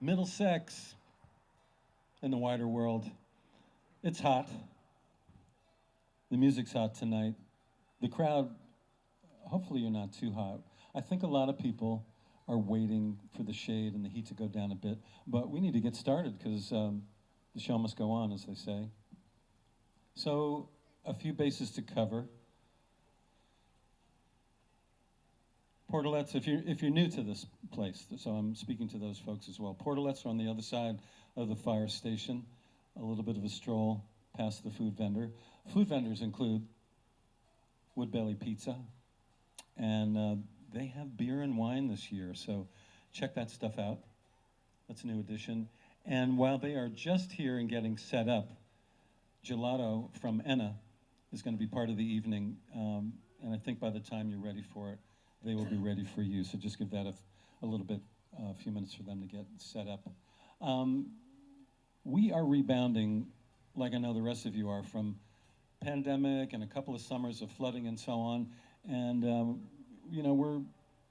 Middlesex in the wider world. It's hot. The music's hot tonight. The crowd, hopefully you're not too hot. I think a lot of people are waiting for the shade and the heat to go down a bit, but we need to get started because the show must go on, as they say. So, a few bases to cover. Portalettes, if you're new to this place, so I'm speaking to those folks as well. Portalettes are on the other side of the fire station. A little bit of a stroll past the food vendor. Food vendors include Woodbelly Pizza, and they have beer and wine this year, so check that stuff out. That's a new addition. And while they are just here and getting set up, Gelato from Enna is going to be part of the evening, and I think by the time you're ready for it, they will be ready for you. So just give that a little bit, a few minutes for them to get set up. We are rebounding, like I know the rest of you are, from pandemic and a couple of summers of flooding and so on. And you know, we're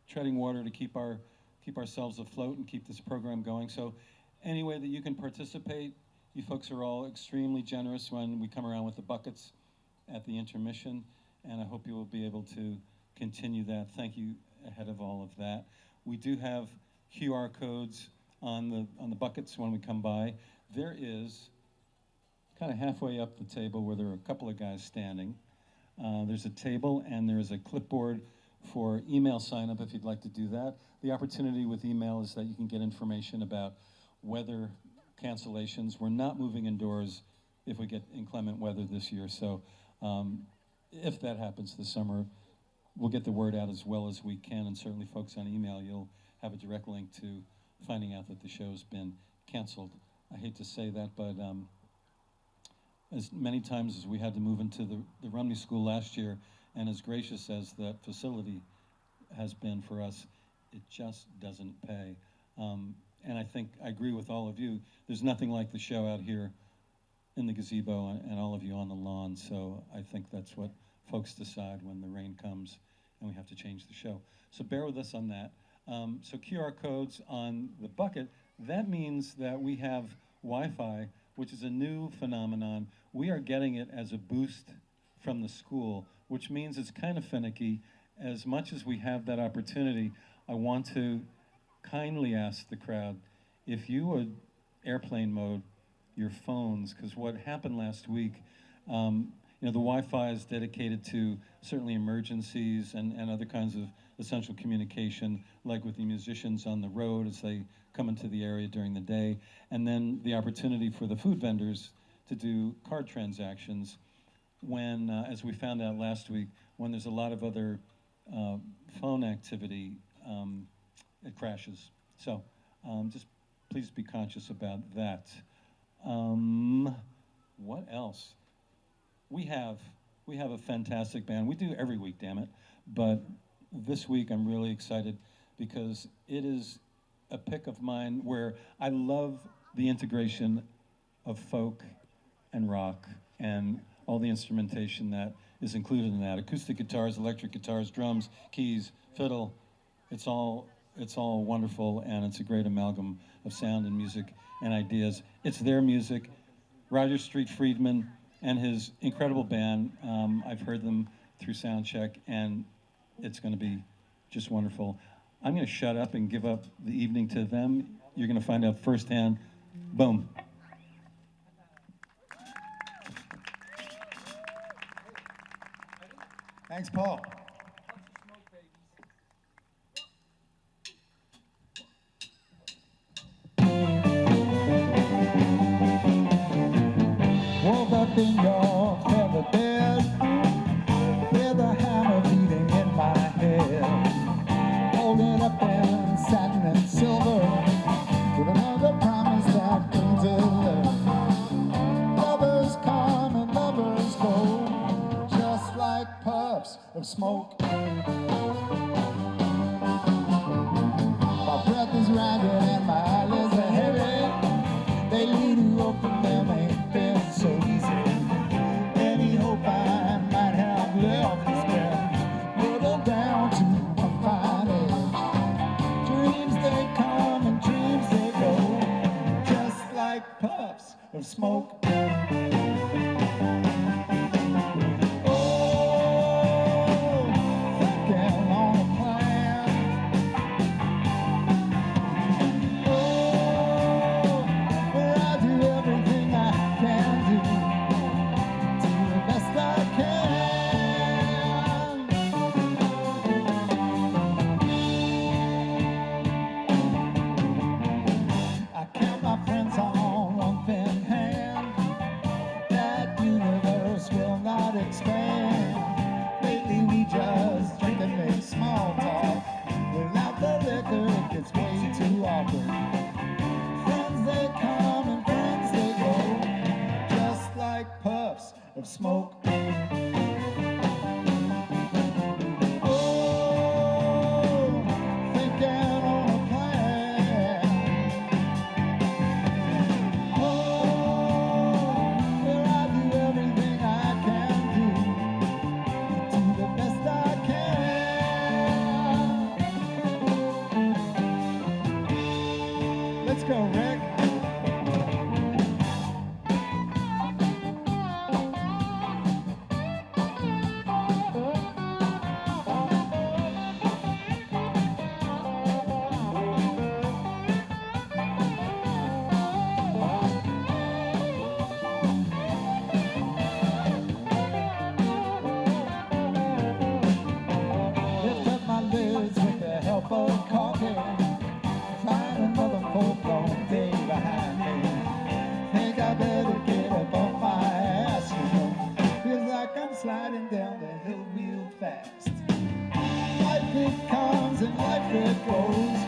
treading water to keep ourselves afloat and keep this program going. So any way that you can participate, you folks are all extremely generous when we come around with the buckets at the intermission, and I hope you will be able to continue that. Thank you ahead of all of that. We do have QR codes on the buckets when we come by. There is, kind of halfway up the table where there are a couple of guys standing, there's a table and there is a clipboard for email sign up if you'd like to do that. The opportunity with email is that you can get information about weather cancellations. We're not moving indoors if we get inclement weather this year, so if that happens this summer, we'll get the word out as well as we can, and certainly folks on email, you'll have a direct link to finding out that the show's been canceled. I hate to say that, but as many times as we had to move into the Rumney School last year, and as gracious as that facility has been for us, it just doesn't pay. And I think I agree with all of you. There's nothing like the show out here in the gazebo and all of you on the lawn, so I think that's what folks decide when the rain comes and we have to change the show. So bear with us on that. So QR codes on the bucket, that means that we have Wi-Fi, which is a new phenomenon. We are getting it as a boost from the school, which means it's kind of finicky. As much as we have that opportunity, I want to kindly ask the crowd, if you would airplane mode your phones, because what happened last week, you know, the Wi-Fi is dedicated to certainly emergencies and other kinds of essential communication, like with the musicians on the road as they come into the area during the day, and then the opportunity for the food vendors to do card transactions when, as we found out last week, when there's a lot of other phone activity, it crashes. So just please be conscious about that. What else? We have a fantastic band. We do every week, damn it. But this week I'm really excited because it is a pick of mine where I love the integration of folk and rock and all the instrumentation that is included in that. Acoustic guitars, electric guitars, drums, keys, fiddle. It's all wonderful, and it's a great amalgam of sound and music and ideas. It's their music. Roger Street Friedman and his incredible band. I've heard them through soundcheck, and it's going to be just wonderful. I'm going to shut up and give up the evening to them. You're going to find out firsthand. Boom. Thanks, Paul. Woke up in your feather bed with a hammer beating in my head, holding up in satin and silver with another promise that came to live. Lovers come and lovers go, just like puffs of smoke. My breath is ragged and my eyelids are heavy. They lead you open them ain't been so easy. Any hope I might have left is been whittled down to a fine edge. Dreams they come and dreams they go. Oh, thinking on a plan. Oh, where I do everything I can do the best I can. I count my friends on one thin hand. That universe will not expand. Lately we just drink and make small talk. Without the liquor it gets way too awkward. Friends they come and friends they go, just like puffs of smoke. Oh, thinking on a plan. Oh, where I do everything I can do the best I can. Let's go, Rick. Lift up my lids with the help of coffee. Find another full-blown day behind me. Think I better get up off my ass, you know. Feels like I'm sliding down the hill real fast. Life it comes and life it goes,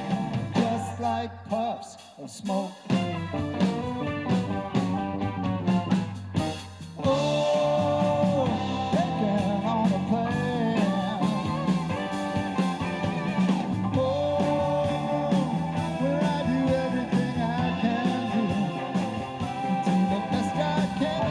just like puffs of smoke. Oh, thinking on a plan. Oh, where I do everything I can do the best I can.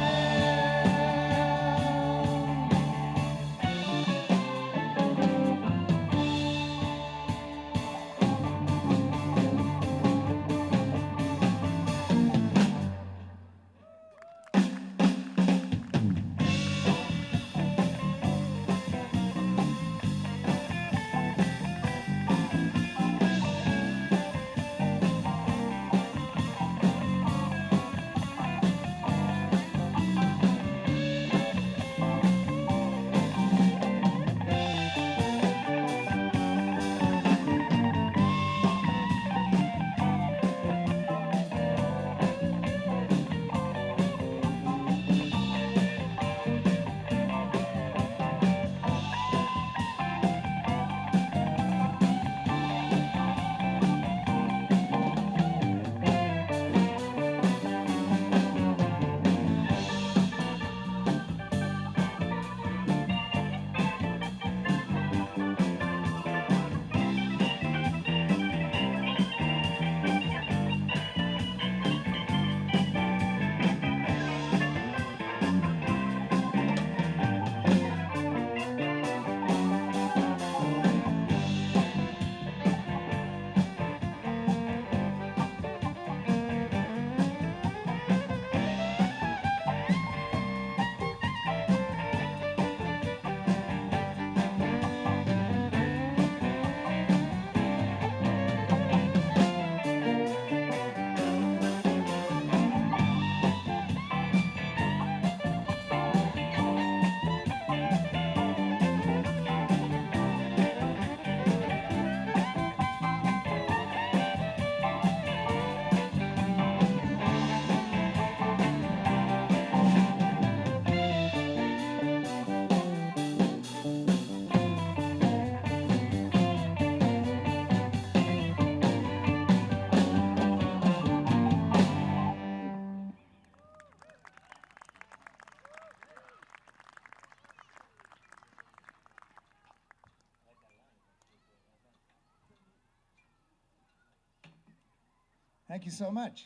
Thank you so much.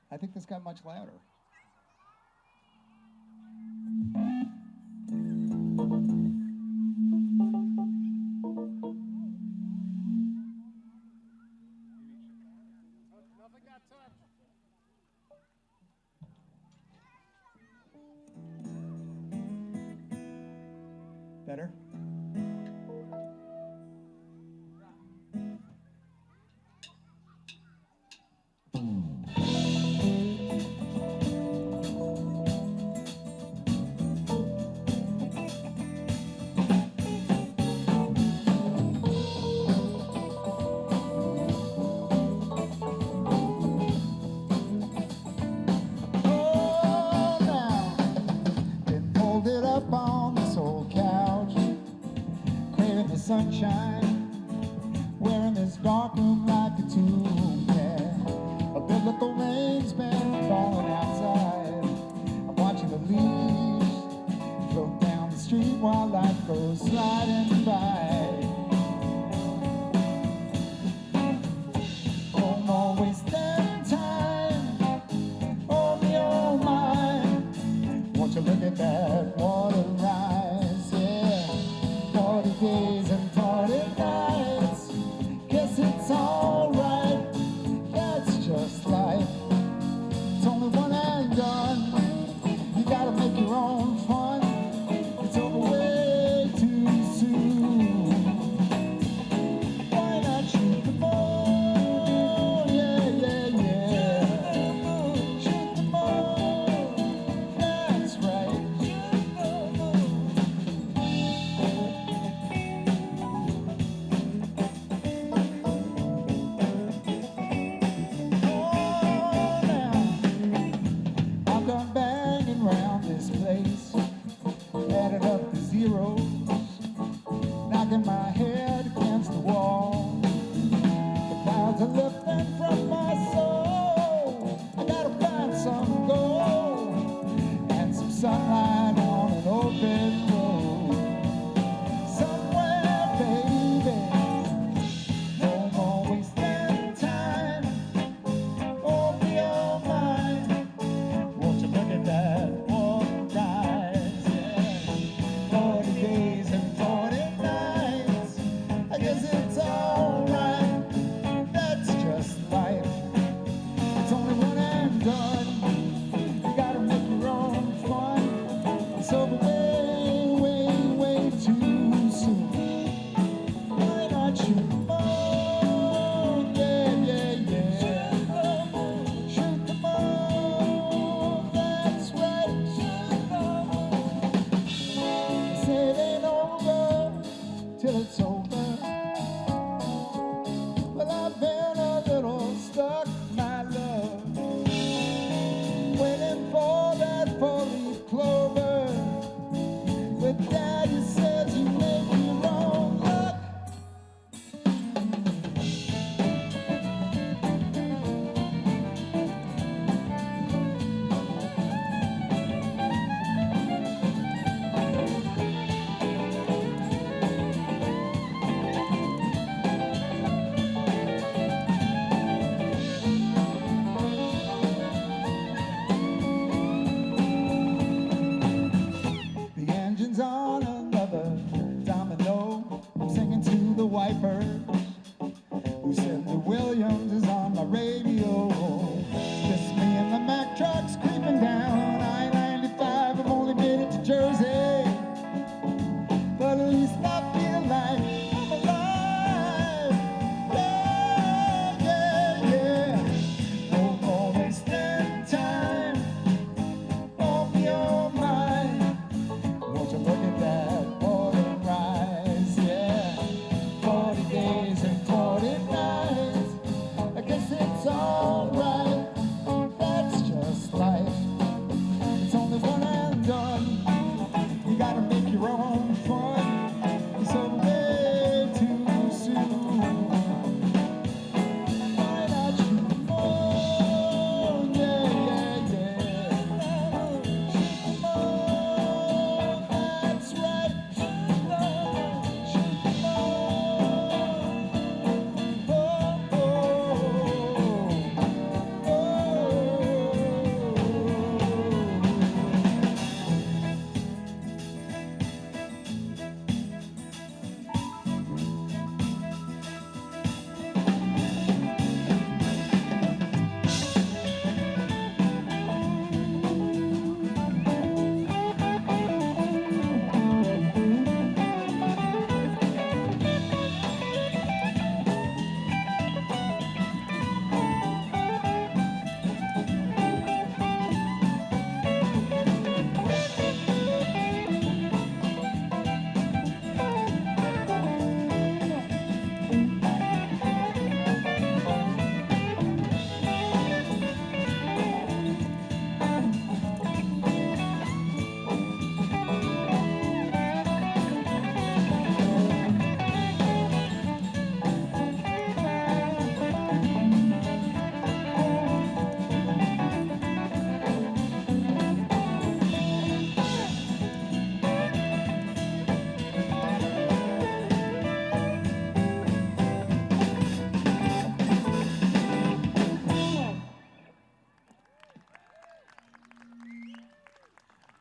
I think this got much louder. Better? Oh, now, been folded up on this old couch, craving the sunshine, wearing this dark room like a tomb. Yeah, a biblical rain's been falling outside. I'm watching the leaves float down the street while life goes sliding by. No more wasting time. Oh me, oh my, won't you look at that water rise? Yeah, 40 days and 40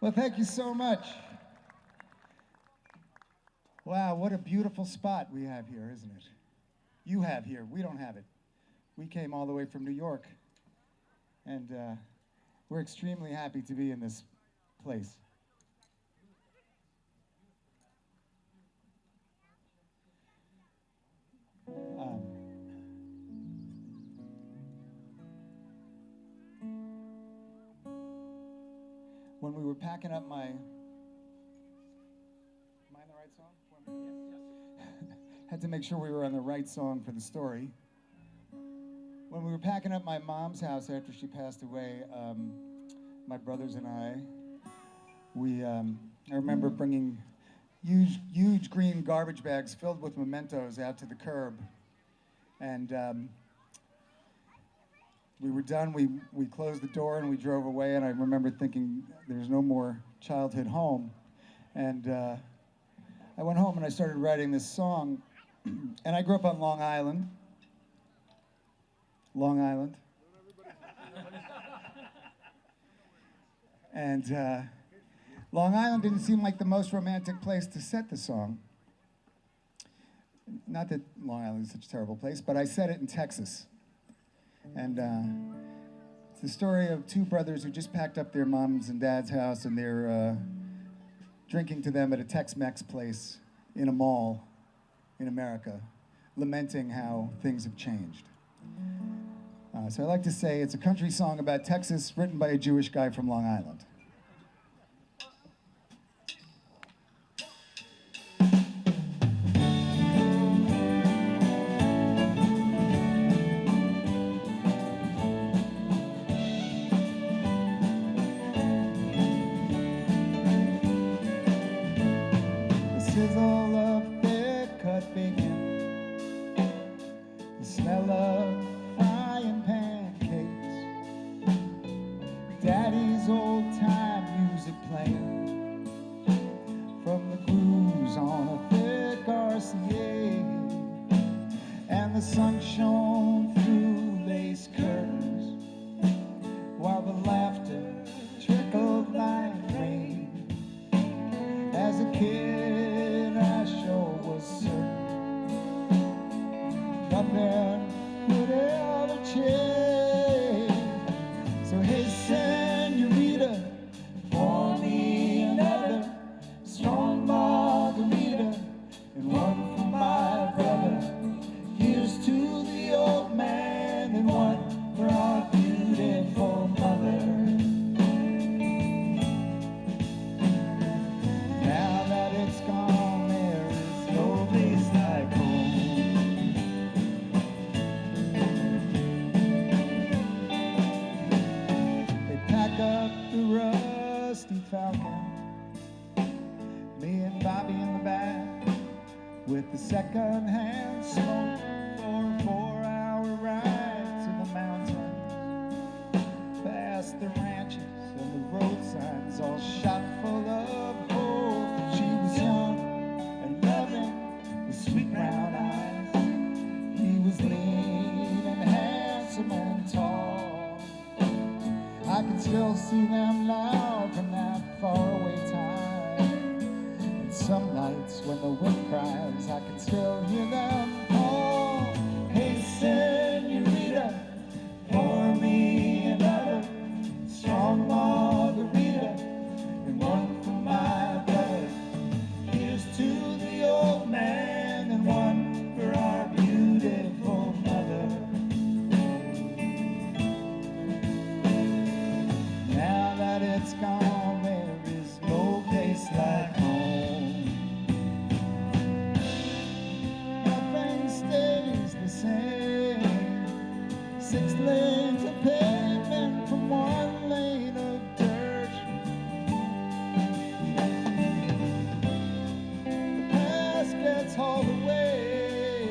Well, thank you so much. Wow, what a beautiful spot we have here, isn't it? You have here. We don't have it. We came all the way from New York, and we're extremely happy to be in this place. Um, when we were packing up my... Am I in the right song? Yes. Had to make sure we were on the right song for the story. When we were packing up my mom's house after she passed away, my brothers and I remember bringing huge green garbage bags filled with mementos out to the curb. And we were done, we closed the door and we drove away, and I remember thinking there's no more childhood home. And I went home and I started writing this song. And I grew up on Long Island. Long Island. And Long Island didn't seem like the most romantic place to set the song. Not that Long Island is such a terrible place, but I set it in Texas. And it's the story of two brothers who just packed up their mom's and dad's house, and they're drinking to them at a Tex-Mex place in a mall in America, lamenting how things have changed. So I like to say it's a country song about Texas written by a Jewish guy from Long Island. The sizzle of thick-cut bacon, the smell of frying pancakes, Daddy's old-time music playing from the grooves on a thick RCA, and the sun shone through lace curtains while the laughter trickled like rain. As a kid, I sure was certain nothing would ever change. So hey, senorita, pour me another strong margarita and one for my brother. Here's to the old man and one for our beautiful mother. Now that it's gone, there is no place like home. They pack up the rusty Falcon, me and Bobby in the back, with the second-hand smoke for a 4-hour ride to the mountains, past the ranches and the road signs all shot full of hope. She was young and loving with sweet brown eyes. He was lean and handsome and tall. I can still see them now from that faraway time. And some nights when the wind cries, I can still hear them call. Hey, senorita, pour me another strong margarita and one for my brother. Here's to the old man and one for our beautiful mother. Now that it's gone, there is no place like home. Nothing stays the same. 6 lanes of pavement from 1 lane of dirt. The past gets hauled away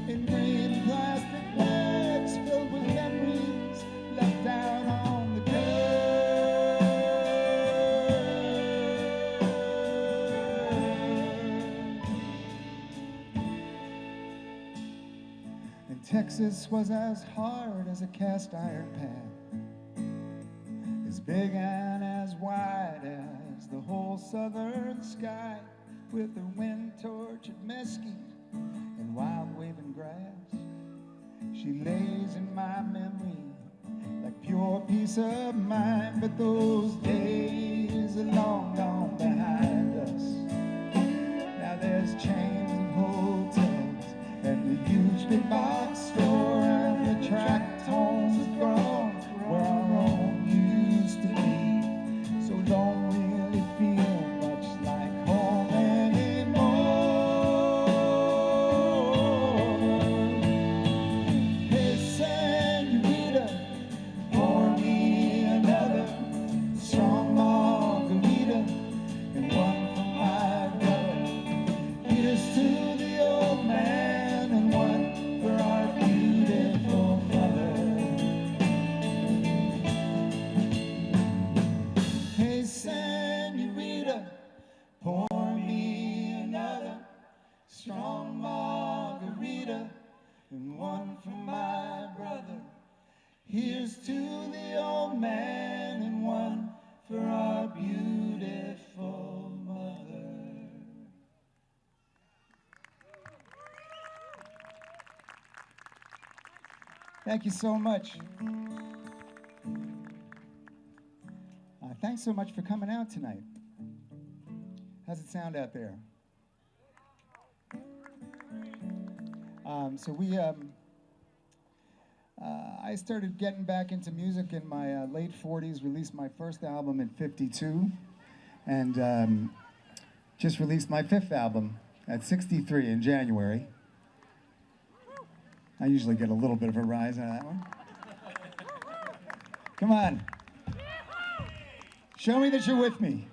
in green plastic bags filled with memories left out on the curb. And Texas was as hard as a cast iron pan. as big and as wide as the whole southern sky, with her wind-tortured mesquite and wild waving grass. She lays in my memory like pure peace of mind, but those days are long gone behind us. Now there's chains of hotels and the huge big box store, and the tract homes have grown where our home used to be. So don't really feel much like home anymore. Hey, senorita, pour me another strong margarita and one for my brother. Here's to the old man and one for our beautiful mother. Hey, senorita, pour me another strong margarita and one for my brother. Here's to the old man and one for our beautiful mother. Thank you so much. Thanks so much for coming out tonight. How's it sound out there? I started getting back into music in my late 40s, released my first album in 52, and just released my fifth album at 63 in January. I usually get a little bit of a rise out of that one. Come on. Show me that you're with me.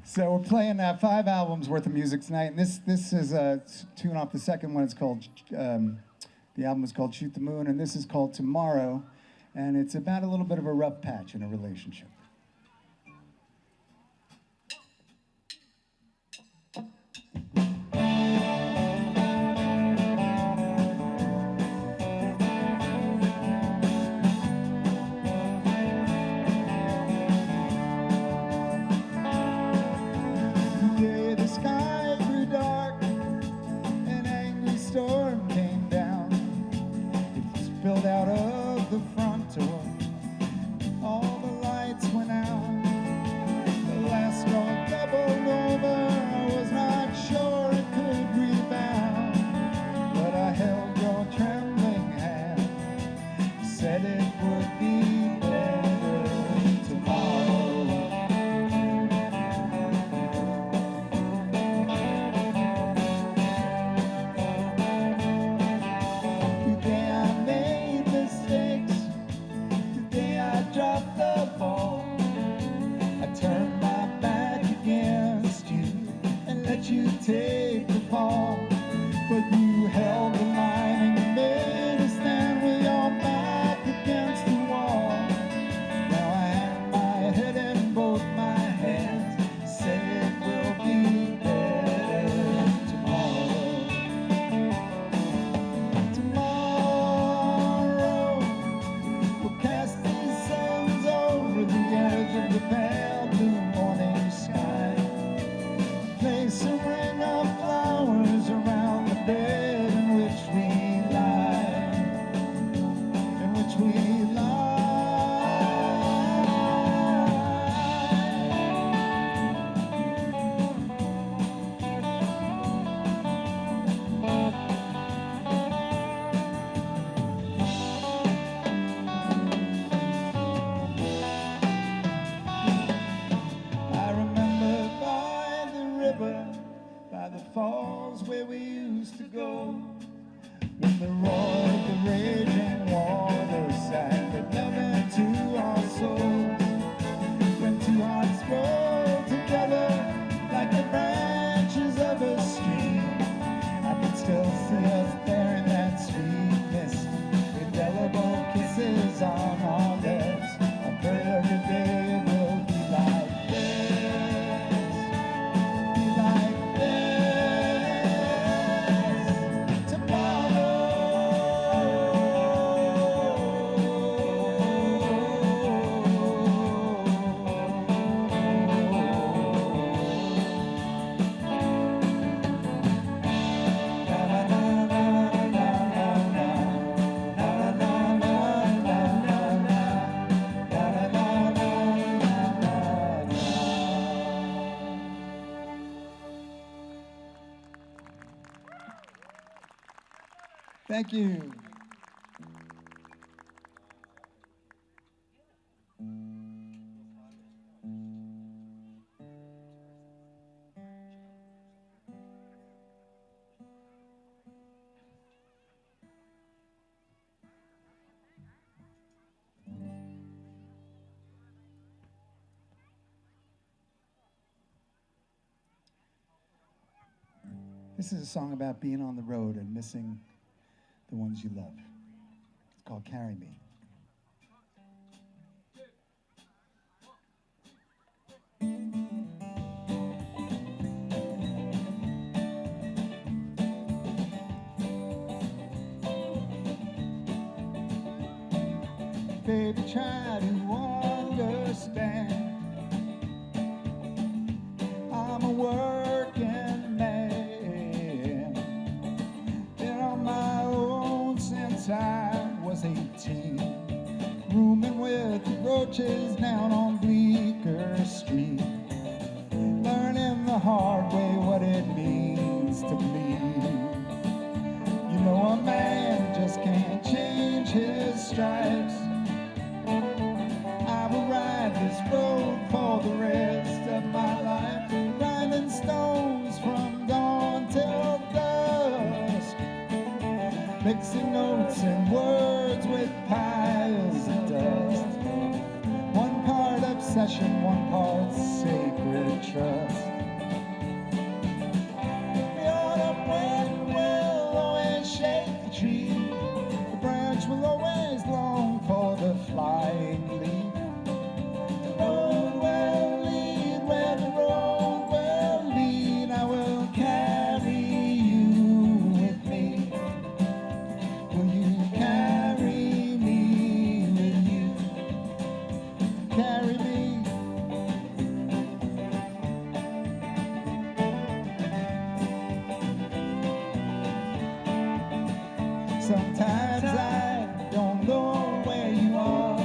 So we're playing 5 albums worth of music tonight, and this is a tune off the second one. It's called, the album is called Shoot the Moon, and this is called Tomorrow, and it's about a little bit of a rough patch in a relationship. Out of the front door, all the lights Thank you. This is a song about being on the road and missing the ones you love. It's called Carry Me. Baby, try to understand. I'm a working man. Been on my own since I was 18. Rooming with the roaches down on Bleecker Street. Learning the hard way what it means to bleed. You know a man just can't change his stripes. I will ride this road for the rest of my life, grinding stones from dawn till dusk, mixing notes and words with piles of dust. One part obsession, one part sacred trust. The autumn wind will always shake the tree. The branch will always long for the flying leaf. Sometimes I don't know where you are.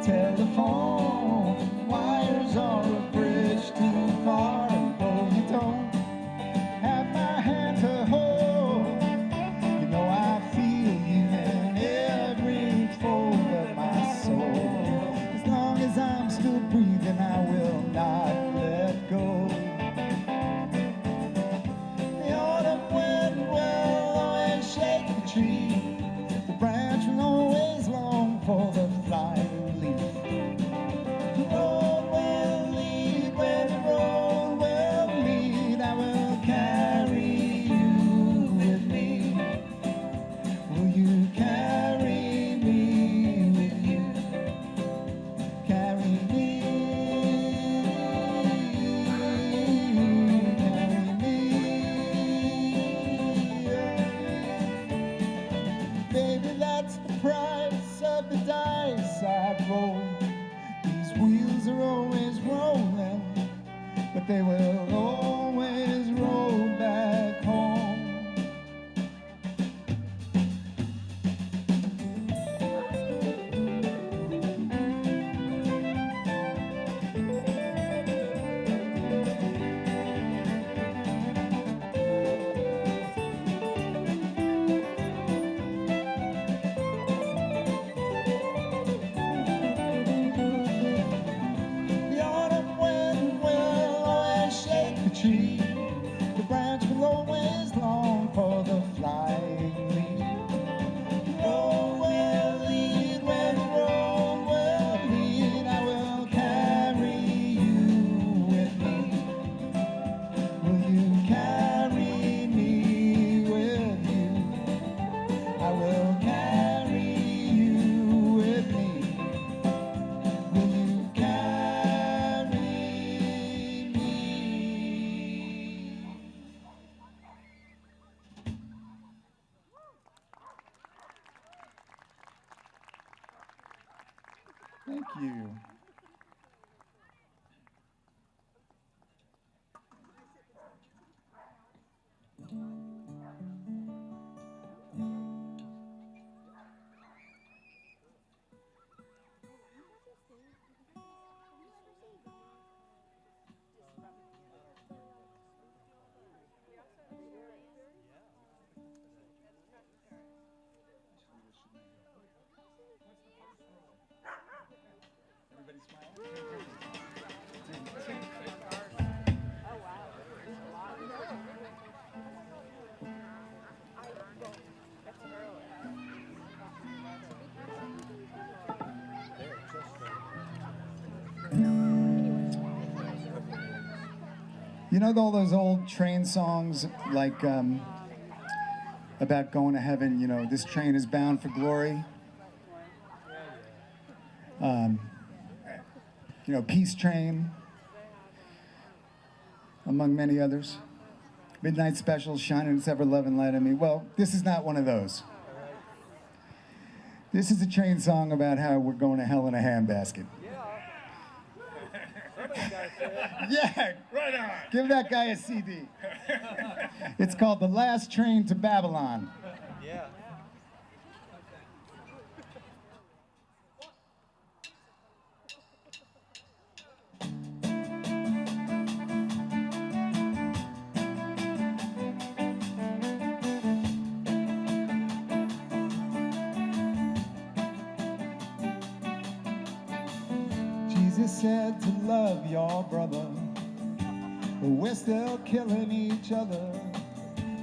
Telephone wires are a bridge too far. And though you don't have my hand to hold, you know I feel you in every fold of my soul. As long as I'm still breathing, I will not let go. The autumn wind will always shake the tree. The branch will always long for the flying leaf. The road will lead where the road will lead. I will carry you with me. Will you carry me with you? Carry me. Carry me. Baby, that's the price of the dice I've rolled. These wheels are always rolling, but they will always roll back home. The autumn wind will always shake the tree. The branch will always long for the flying leaf. The road will lead where the road will lead. I will carry you with me. Will you carry me with you? I will carry you with me. Will you carry me? Thank you. You know all those old train songs like about going to heaven, you know, this train is bound for glory. You know, Peace Train, among many others. Midnight Special, Shining its ever-loving light on me. Well, this is not one of those. This is a train song about how we're going to hell in a handbasket. Yeah, right on. Give that guy a CD. It's called The Last Train to Babylon. Yeah. Jesus said to love your brother, but we're still killing each other,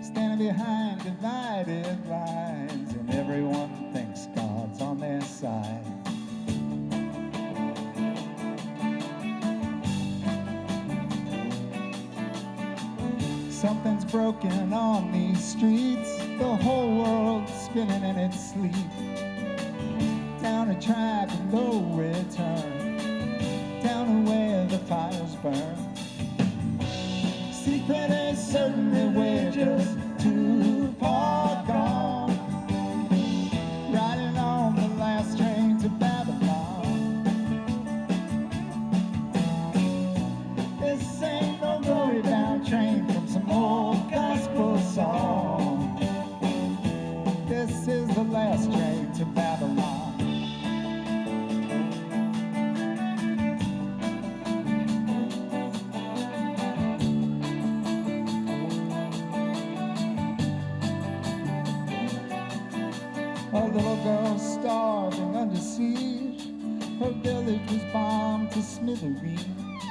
standing behind divided lines, and everyone thinks God's on their side. Something's broken on these streets, the whole world's spinning in its sleep, down a track of no return, down where the fires burn. Secret is certainly we're just too far gone, riding on the last train to Babylon. This ain't no glory-bound train from some old gospel song. This is the last train to Babylon. A little girl starving under siege, her village was bombed to smithereens.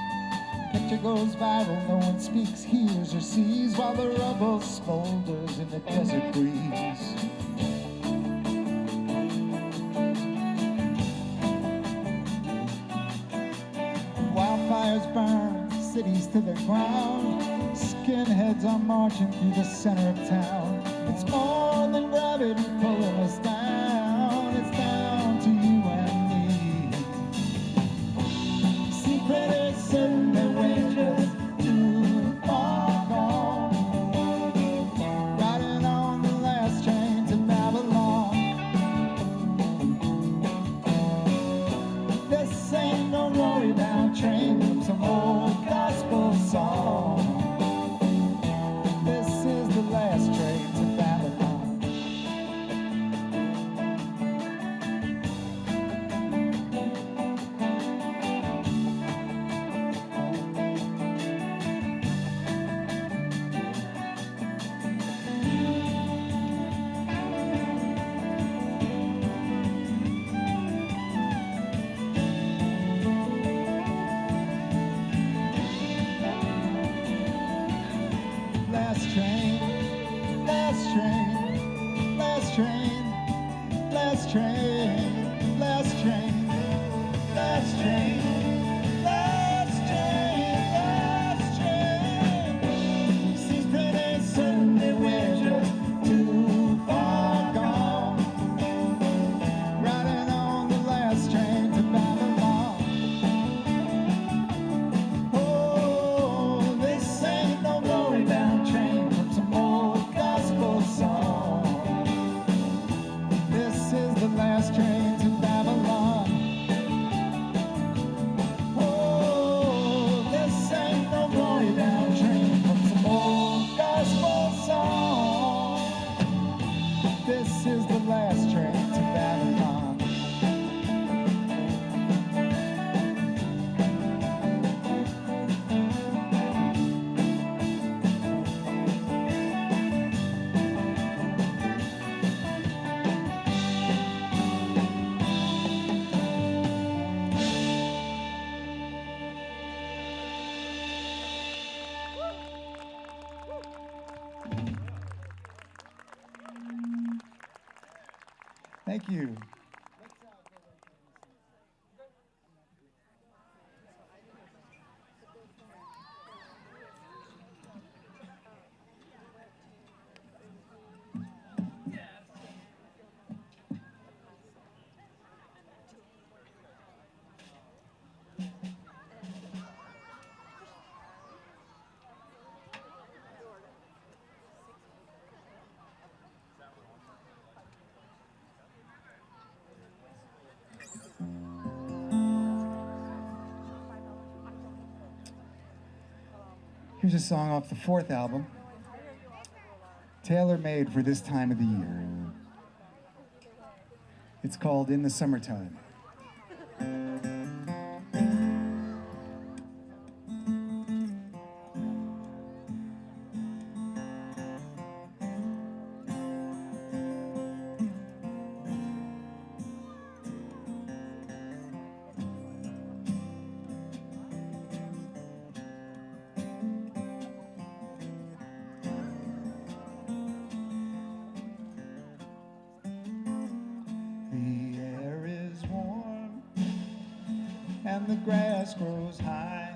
Picture goes viral, no one speaks, hears or sees, while the rubble smolders in the desert breeze. Wildfires burn cities to the ground, skinheads are marching through the center of town. It's more than gravity pulling us down, it's down to you and me. Secret is certain that we're just too far gone, riding on the last train to Babylon. This ain't no glory-bound train from some old gospel song. This is the last train to Babylon. Last train, last train, last train, last train, last train, last train, last train, last train. Secret is certain that we're just too far gone, riding on the last train to Babylon. Oh, this ain't no glory-bound train from some old gospel song. This is the last train to Babylon. Oh, this ain't no glory-bound train from some old gospel song. This is the last train to Babylon. Thank you. Here's a song off the 4th album, tailor-made for this time of the year. It's called In the Summertime. And the grass grows high,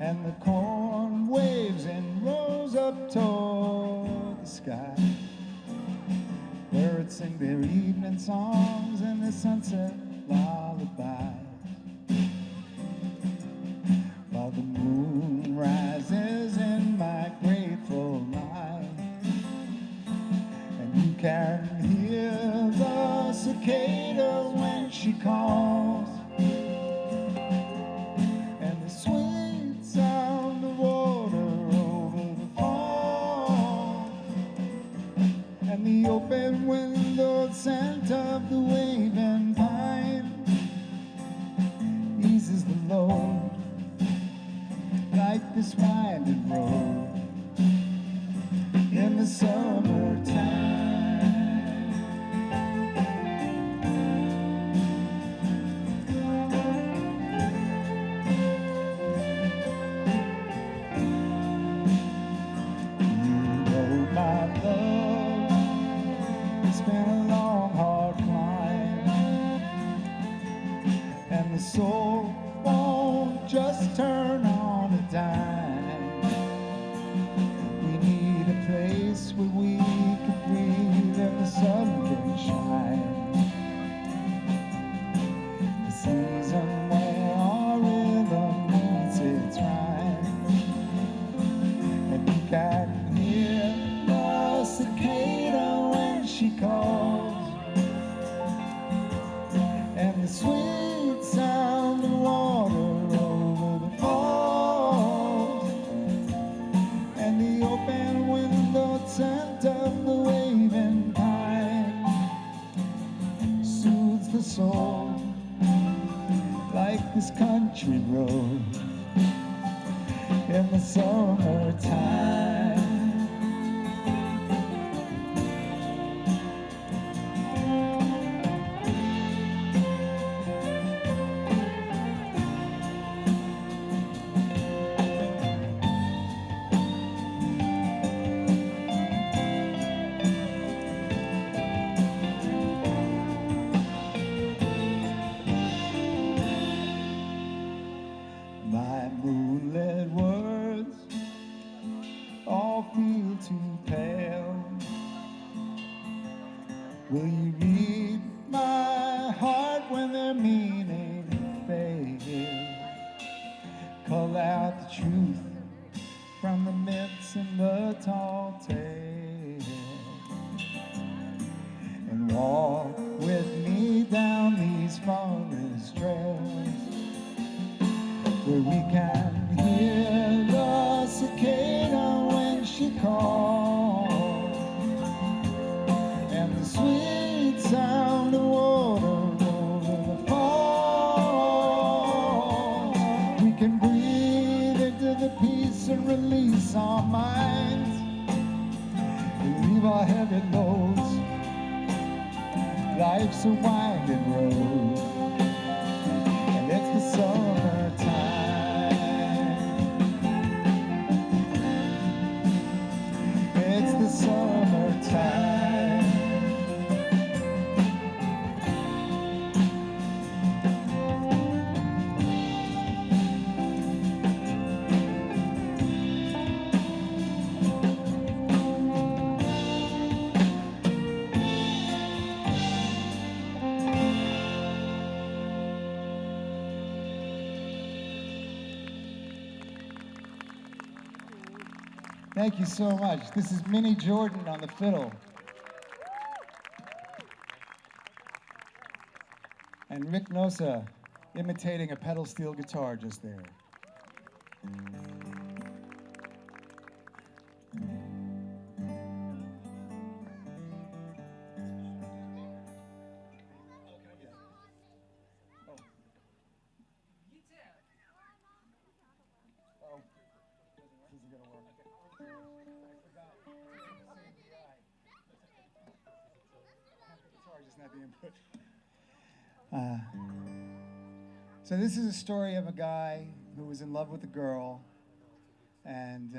and the corn waves and rows up toward the sky. Birds sing their evening songs and the sunset lullabies, while the moon rises in my grateful mind. And you can hear the cicada when she calls, and the sweet sound of water over the falls, and the open windowed scent of the waving pine eases the load like this winding road in the summertime. Soul won't just turn on a dime. We need a place where we can breathe and the sun can shine. The season where our rhythm meets its rhyme. And you can hear the cicada when she calls, and the sweet sound of water over the falls, and the open windowed scent of the waving pine soothes the soul like this country road in the summertime. My moonlit words all feel too pale. Will you read my heart when their meaning fades? Call out the truth from the myths and the tall tales, and walk with me down these forest trails, where we can hear the cicada when she calls, and the sweet sound of water over the falls. We can breathe into the peace and release our minds, and leave our heavy loads. Life's a winding road, and it's the summertime. It's the summertime. Thank you so much. This is Minnie Jordan on the fiddle. And Rick Nosa imitating a pedal steel guitar just there. So this is a story of a guy who was in love with a girl, and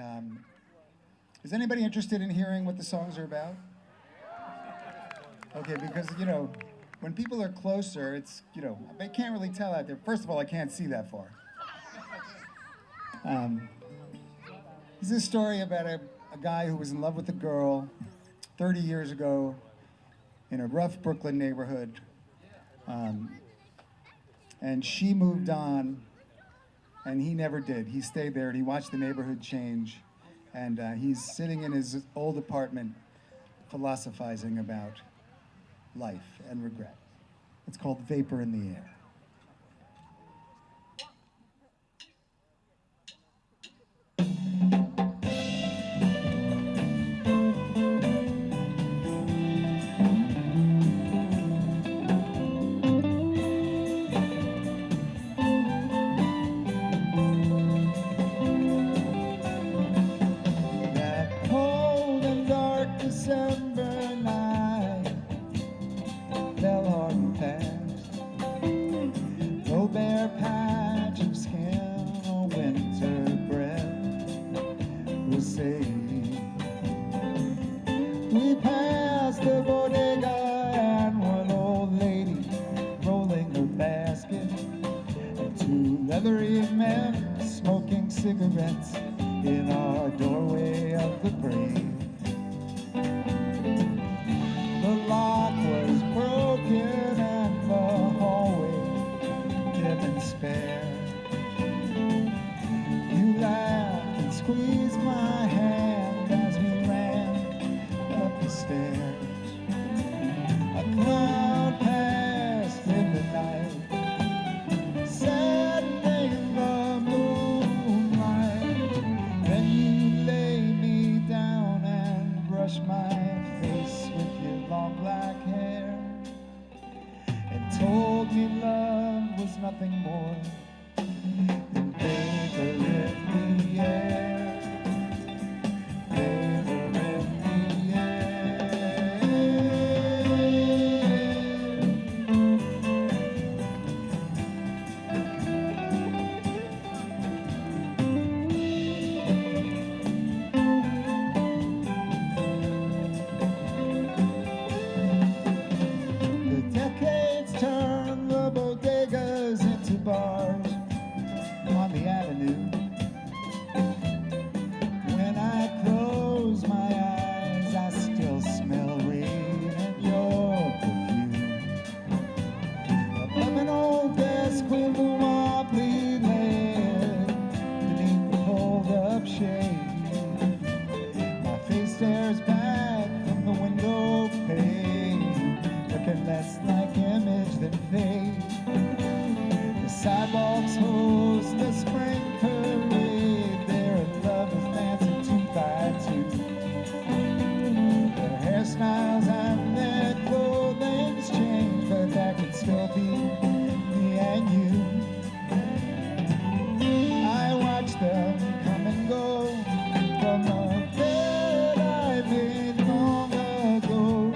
is anybody interested in hearing what the songs are about? Okay, because when people are closer, it's I can't really tell out there. First of all, I can't see that far. This is a story about a guy who was in love with a girl 30 years ago in a rough Brooklyn neighborhood. And she moved on, and he never did. He stayed there, and he watched the neighborhood change. And he's sitting in his old apartment philosophizing about life and regret. It's called Vapor in the Air. December night fell hard and fast. No bare patch of skin or winter breath was saved. We passed the bodega and one old lady rolling her basket, and two leathery men smoking cigarettes in our doorway of the brave. The lock was broken and the hallway dim and spare. You laughed and squeezed my hand as we ran up the stairs. A cloud passed in the night, Saturday in the moonlight. Then you laid me down and brushed my face with your long black hair, and told me love was nothing more than vapor in the air, vapor in the air. Turn the bodegas into bars on the avenue. When I close my eyes, I still smell rain and your perfume. Above an old desk with a wobbly leg beneath the pulled-up shade, my face stares back from the window pane, looking less like image than fate. The sidewalks host a spring parade, there lovers dancing 2 by 2. Their hairstyles and their clothing's change, but that could still be me and you. I watch them come and go from the bed I made long ago.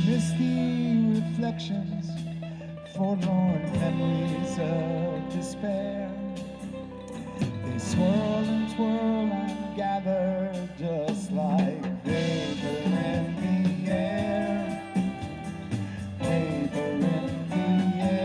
Misty reflections, forlorn memories of despair. They swirl and twirl and gather just like vapor in the air, vapor in the air.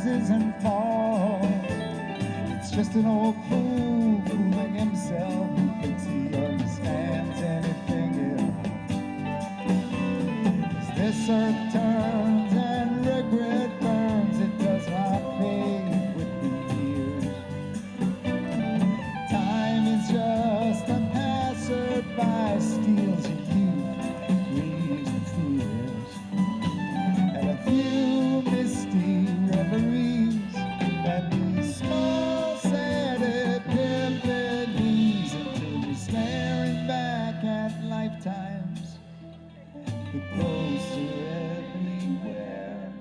rises and falls. It's just an old fool fooling himself who thinks he understands anything else. As this earth turns and regret burns, it does not fade with the years. Time is just a passerby, steals your youth, leaves the fears, and a few misty reveries, and these small sad epiphanies, until you're staring back at lifetimes that closer everywhere.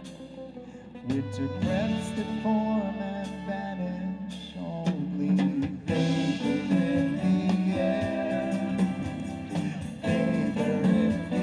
Winter breaths that form and vanish, only vapor in the air, vapor in the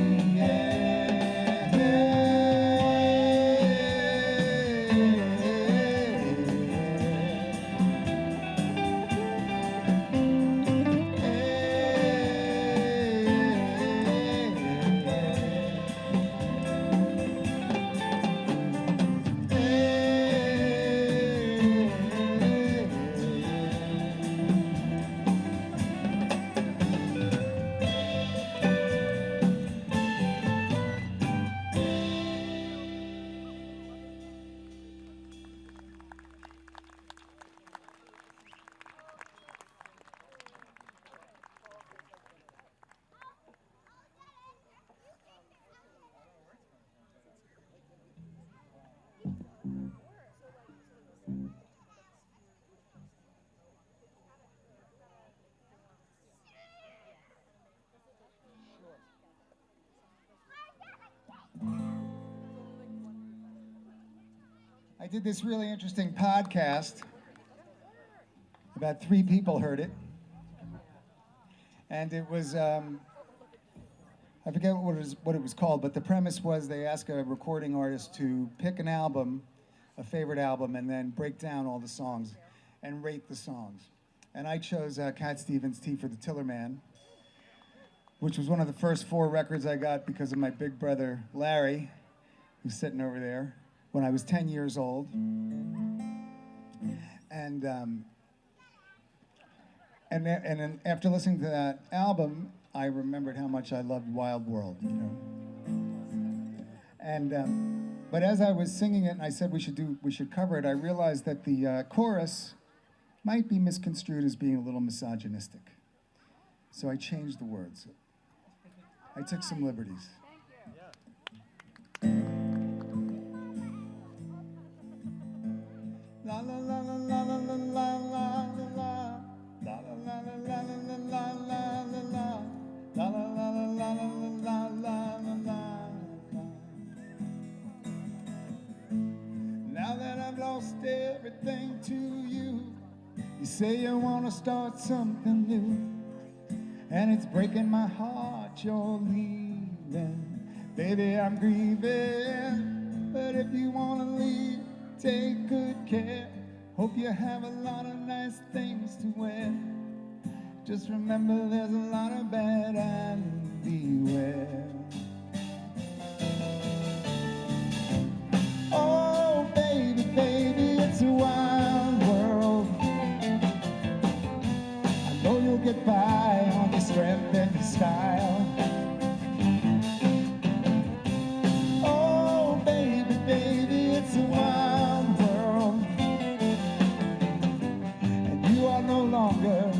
I did this really interesting podcast. About 3 people heard it. And it was, I forget what it was called, but the premise was they asked a recording artist to pick an album, a favorite album, and then break down all the songs and rate the songs. And I chose Cat Stevens' Tea for the Tiller Man, which was one of the first 4 records I got because of my big brother, Larry, who's sitting over there, when I was 10 years old. And then after listening to that album, I remembered how much I loved Wild World, you know. And but as I was singing it, and I said we should cover it, I realized that the chorus might be misconstrued as being a little misogynistic. So I changed the words. I took some liberties. La la la la la la la la la la. La la la la la la la la la la. La la la la la la la la la. Now that I've lost everything to you, you say you wanna start something new, and it's breaking my heart you're leaving. Baby, I'm grieving, but if you wanna leave, take good care. Hope you have a lot of nice things to wear. Just remember there's a lot of bad and beware. Oh, baby, baby, it's a wild world. I know you'll get by on your strength and your style. Oh, baby, baby, it's a wild world. And you are no longer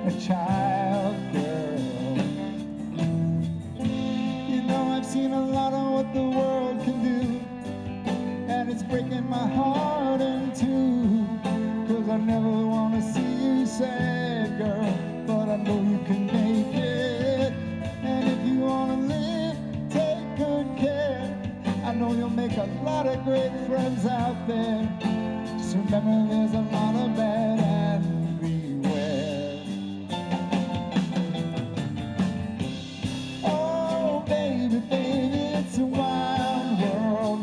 a child girl. You know I've seen a lot of what the world can do, and it's breaking my heart in two. 'Cause I never want to see you sad, girl, but I know you can make it. And if you want to live, take good care. I know you'll make a lot of great friends out there. Just remember there's a lot of bad and beware. Oh, baby, baby, it's a wild world.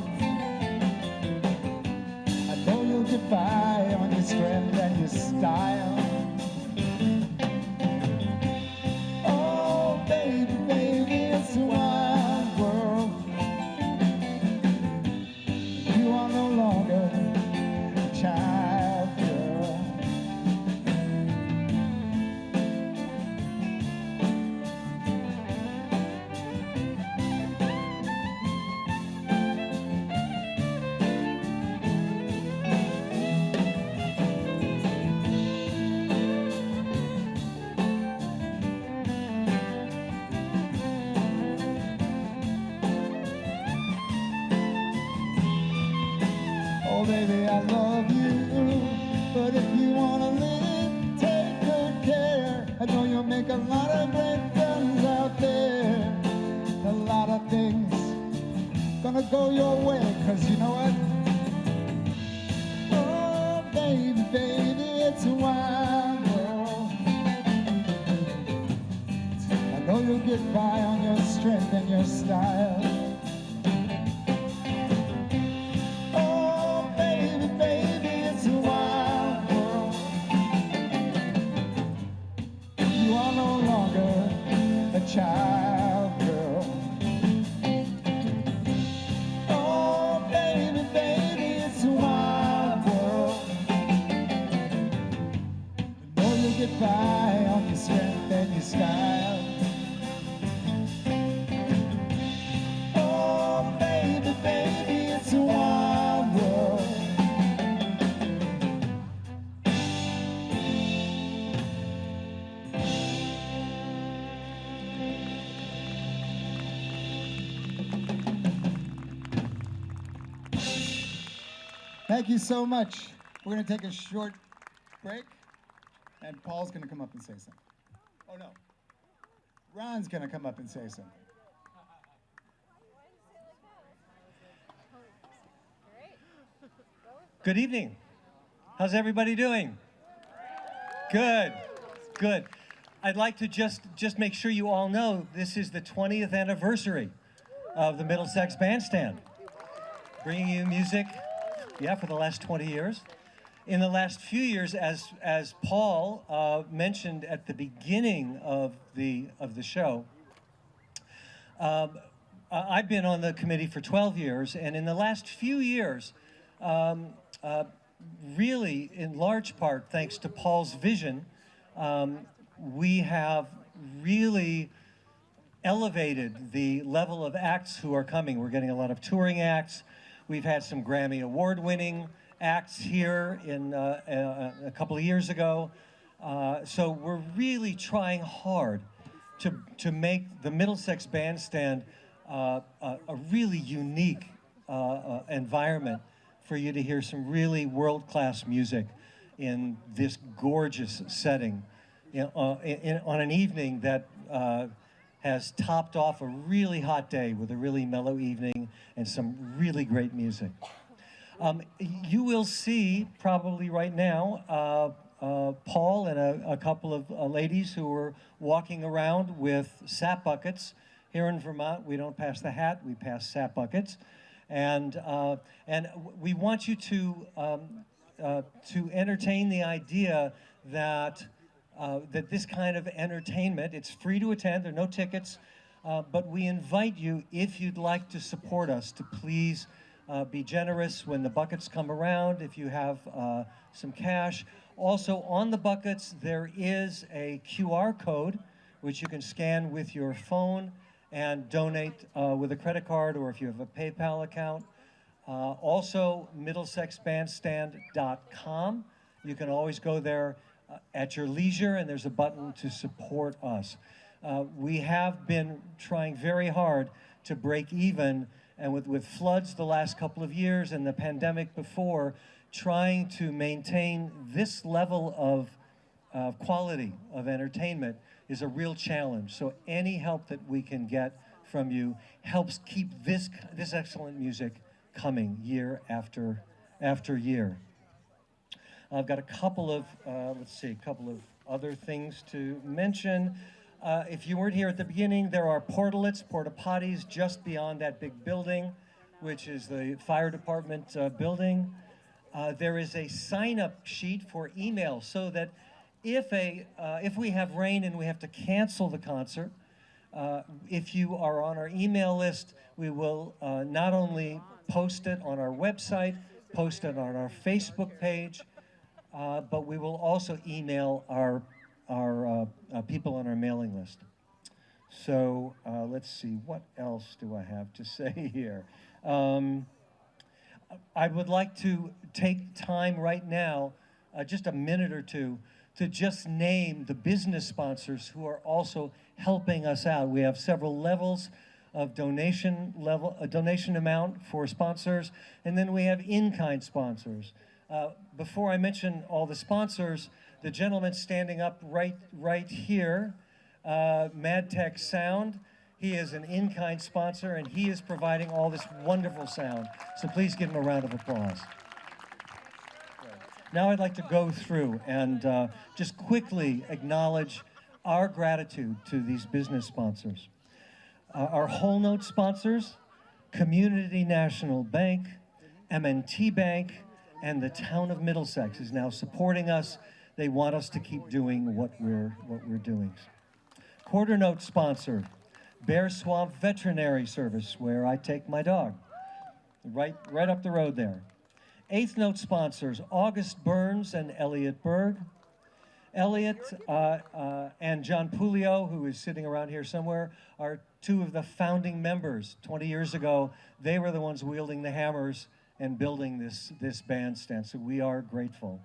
I know you'll get by on your strength and your style. Oh, baby, baby, it's a wild world. You are no longer a child girl. Oh baby, I love you, but if you wanna live, take good care. I know you'll make a lot of great friends out there. A lot of things gonna go your way, 'cause you know what? Oh baby, baby, it's a wild world. I know you'll get by on your strength and your style. Child girl. Oh baby, baby, it's a wild world. You know you'll get by on your strength and your style. Oh baby, baby, it's a wild world. Thank you so much. We're going to take a short break, and Paul's going to come up and say something. Oh, no. Ron's going to come up and say something. Good evening. How's everybody doing? Good, good. I'd like to just make sure you all know this is the 20th anniversary of the Middlesex Bandstand. Bringing you music, yeah, for the last 20 years. In the last few years, as Paul mentioned at the beginning of the show, I've been on the committee for 12 years, and in the last few years, really in large part thanks to Paul's vision, we have really elevated the level of acts who are coming. We're getting a lot of touring acts. We've had some Grammy Award-winning acts here in a couple of years ago. So we're really trying hard to make the Middlesex Bandstand a really unique environment for you to hear some really world-class music in this gorgeous setting on an evening that has topped off a really hot day with a really mellow evening and some really great music. You will see probably right now Paul and a couple of ladies who are walking around with sap buckets. Here in Vermont, we don't pass the hat, we pass sap buckets. And we want you to entertain the idea that that this kind of entertainment, it's free to attend, there are no tickets, but we invite you, if you'd like to support us, to please be generous when the buckets come around, if you have some cash. Also, on the buckets, there is a QR code, which you can scan with your phone and donate with a credit card, or if you have a PayPal account. Also, middlesexbandstand.com. You can always go there at your leisure, and there's a button to support us. We have been trying very hard to break even, and with floods the last couple of years and the pandemic before, trying to maintain this level of quality of entertainment is a real challenge. So any help that we can get from you helps keep this excellent music coming year after year. I've got a couple of, a couple of other things to mention. If you weren't here at the beginning, there are porta potties just beyond that big building, which is the fire department building. There is a sign-up sheet for email, so that if we have rain and we have to cancel the concert, if you are on our email list, we will not only post it on our website, post it on our Facebook page, but we will also email our people on our mailing list. So let's see, what else do I have to say here? I would like to take time right now, just a minute or two, to just name the business sponsors who are also helping us out. We have several levels of donation amount for sponsors, and then we have in-kind sponsors. Before I mention all the sponsors, the gentleman standing up right here, MadTech Sound, he is an in-kind sponsor, and he is providing all this wonderful sound. So please give him a round of applause. Now I'd like to go through and just quickly acknowledge our gratitude to these business sponsors. Our whole note sponsors, Community National Bank, M&T Bank, and the town of Middlesex is now supporting us. They want us to keep doing what we're doing. Quarter note sponsor, Bear Swamp Veterinary Service, where I take my dog, right up the road there. Eighth note sponsors, August Burns and Elliot Berg. Elliot and John Pulio, who is sitting around here somewhere, are two of the founding members. 20 years ago, they were the ones wielding the hammers and building this bandstand, so we are grateful.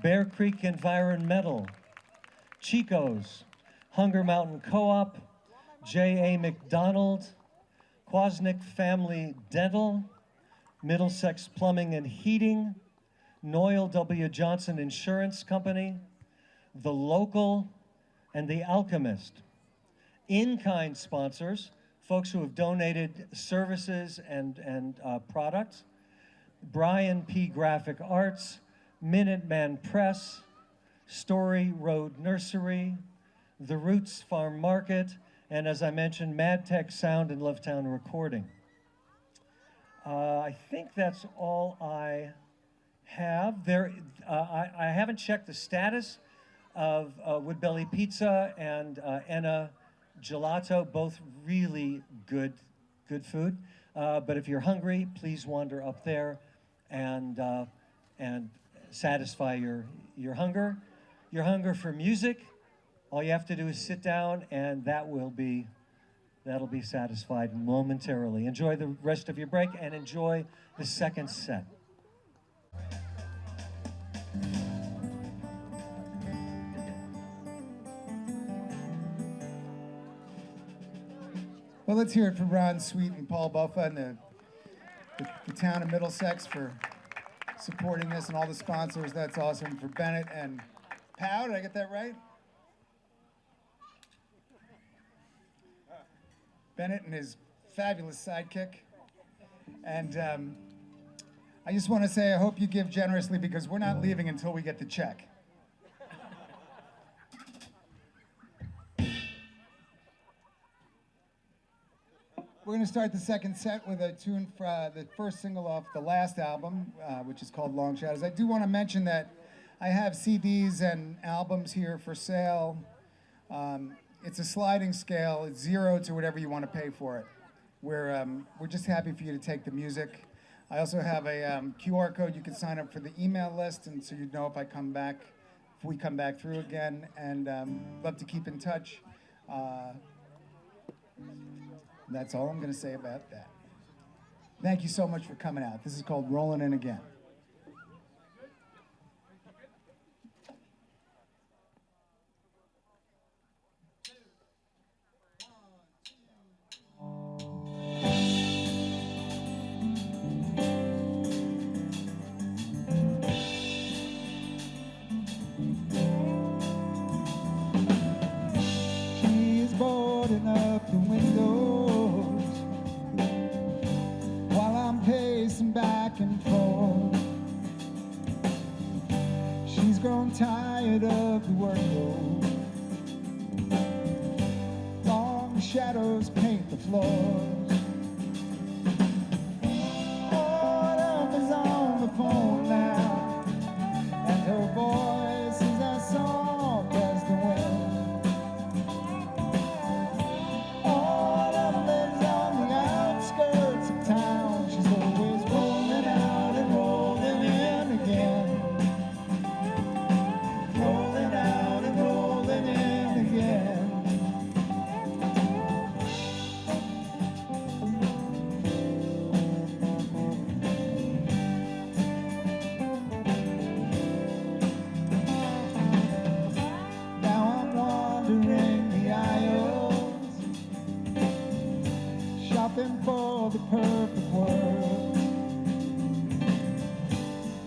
Bear Creek Environmental, Chico's, Hunger Mountain Co-op, J.A. McDonald, Kwasnick Family Dental, Middlesex Plumbing and Heating, Noel W. Johnson Insurance Company, The Local, and The Alchemist. In-kind sponsors, folks who have donated services and products, Brian P. Graphic Arts, Minuteman Press, Story Road Nursery, The Roots Farm Market, and as I mentioned, MadTech Sound and Lovetown Recording. I think that's all I have. I haven't checked the status of Woodbelly Pizza and Enna Gelato, both really good food. But if you're hungry, please wander up there and satisfy your hunger. Your hunger for music, all you have to do is sit down, and that'll be satisfied momentarily. Enjoy the rest of your break and enjoy the second set. Well, let's hear it for Ron Sweet and Paul Buffa and the town of Middlesex for supporting this and all the sponsors. That's awesome. For Bennett and Pow, did I get that right? Bennett and his fabulous sidekick. And I just want to say I hope you give generously because we're not leaving until we get the check. We're going to start the second set with a tune for the first single off the last album, which is called Long Shadows. I do want to mention that I have CDs and albums here for sale. It's a sliding scale. It's 0 to whatever you want to pay for it. We're just happy for you to take the music. I also have a QR code. You can sign up for the email list, and so you know if we come back through again, and love to keep in touch. That's all I'm going to say about that. Thank you so much for coming out. This is called Rollin' In Again. She is boarding up the windows while I'm pacing back and forth. She's grown tired of the workload. Long shadows paint the floors. Autumn is on the phone now, and her voice is as soft as the wind. Autumn lives on the outskirts of town. She's always rolling out and rolling perfect words.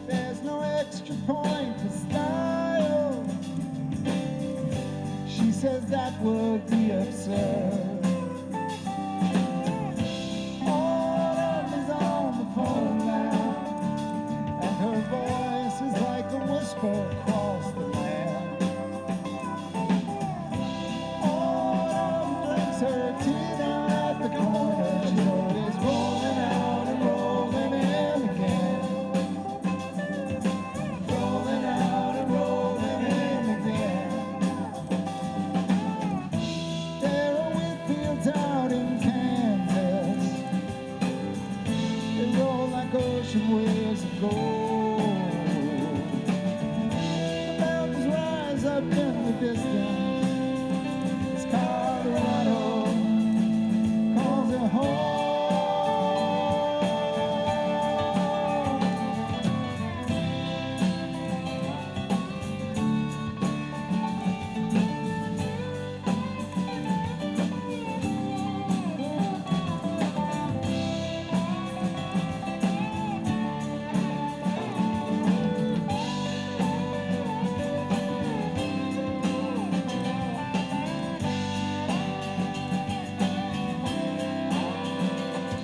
There's no extra point for style. She says that would be absurd. Autumn is on the phone now, and her voice is like a whisper across the land. Autumn drinks her tea down at the corner. She's always rolling out and rolling in again. Rolling out and rolling in again. There are wheatfields out in Kansas. They roll like ocean waves of gold. The mountains rise up in the distance. It's Colorado calls it home.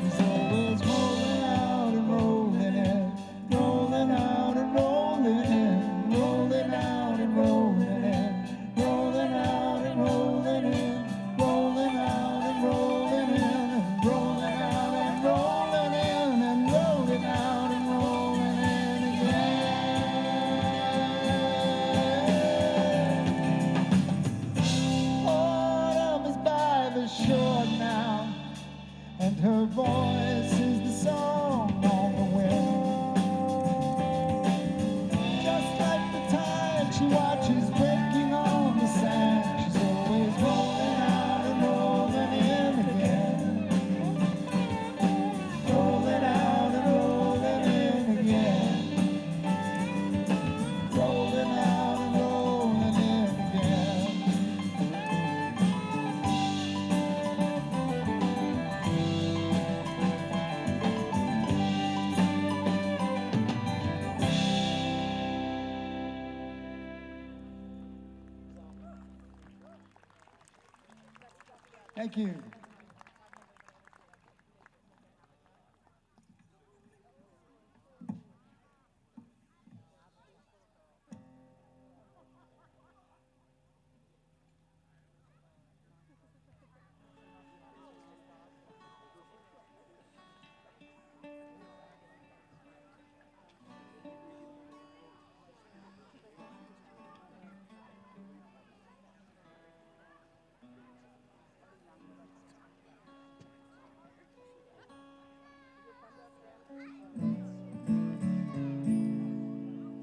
She's always rolling out and rolling in, rolling out and rolling in, rolling out and rolling in, rolling out and rolling in, rolling out and rolling in, and rolling out and rolling in, and rolling out and rolling in again. Autumn is by the shore now, and her voice is the song on the wind. Just like the tide she watches breaking on the sand, she's always rolling out and rolling in again. Rolling out and rolling in again. Rolling out and rolling in again. Thank you.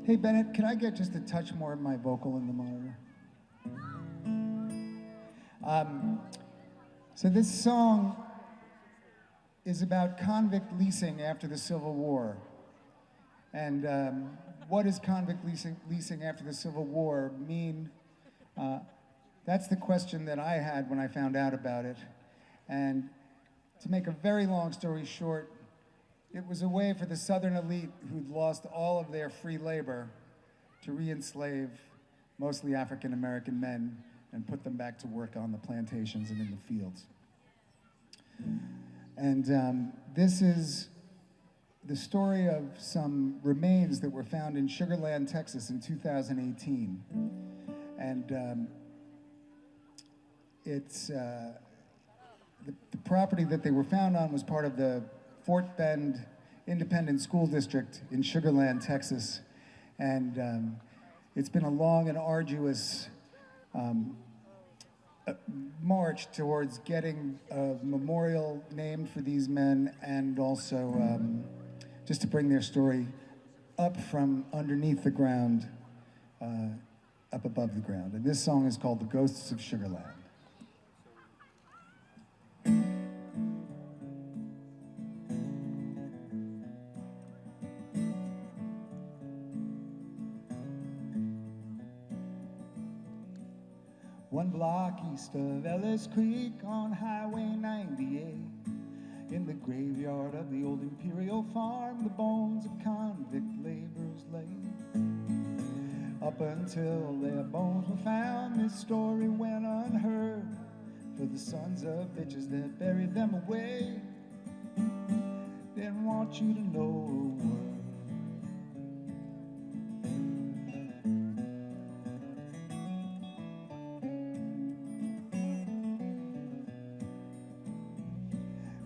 Hey, Bennett, can I get just a touch more of my vocal in the monitor? So this song is about convict leasing after the Civil War. And what does convict leasing after the Civil War mean? That's the question that I had when I found out about it. And to make a very long story short, it was a way for the Southern elite who'd lost all of their free labor to re-enslave mostly African-American men and put them back to work on the plantations and in the fields. And this is the story of some remains that were found in Sugar Land, Texas in 2018. And it's the property that they were found on was part of the Fort Bend Independent School District in Sugar Land, Texas. And it's been a long and arduous march towards getting a memorial named for these men, and also just to bring their story up from underneath the ground, up above the ground. And this song is called The Ghosts of Sugar Land. One block east of Ellis Creek on Highway 98, In the graveyard of the old imperial farm, the bones of convict laborers lay. Up until their bones were found, this story went unheard. For the sons of bitches that buried them away didn't want you to know a word.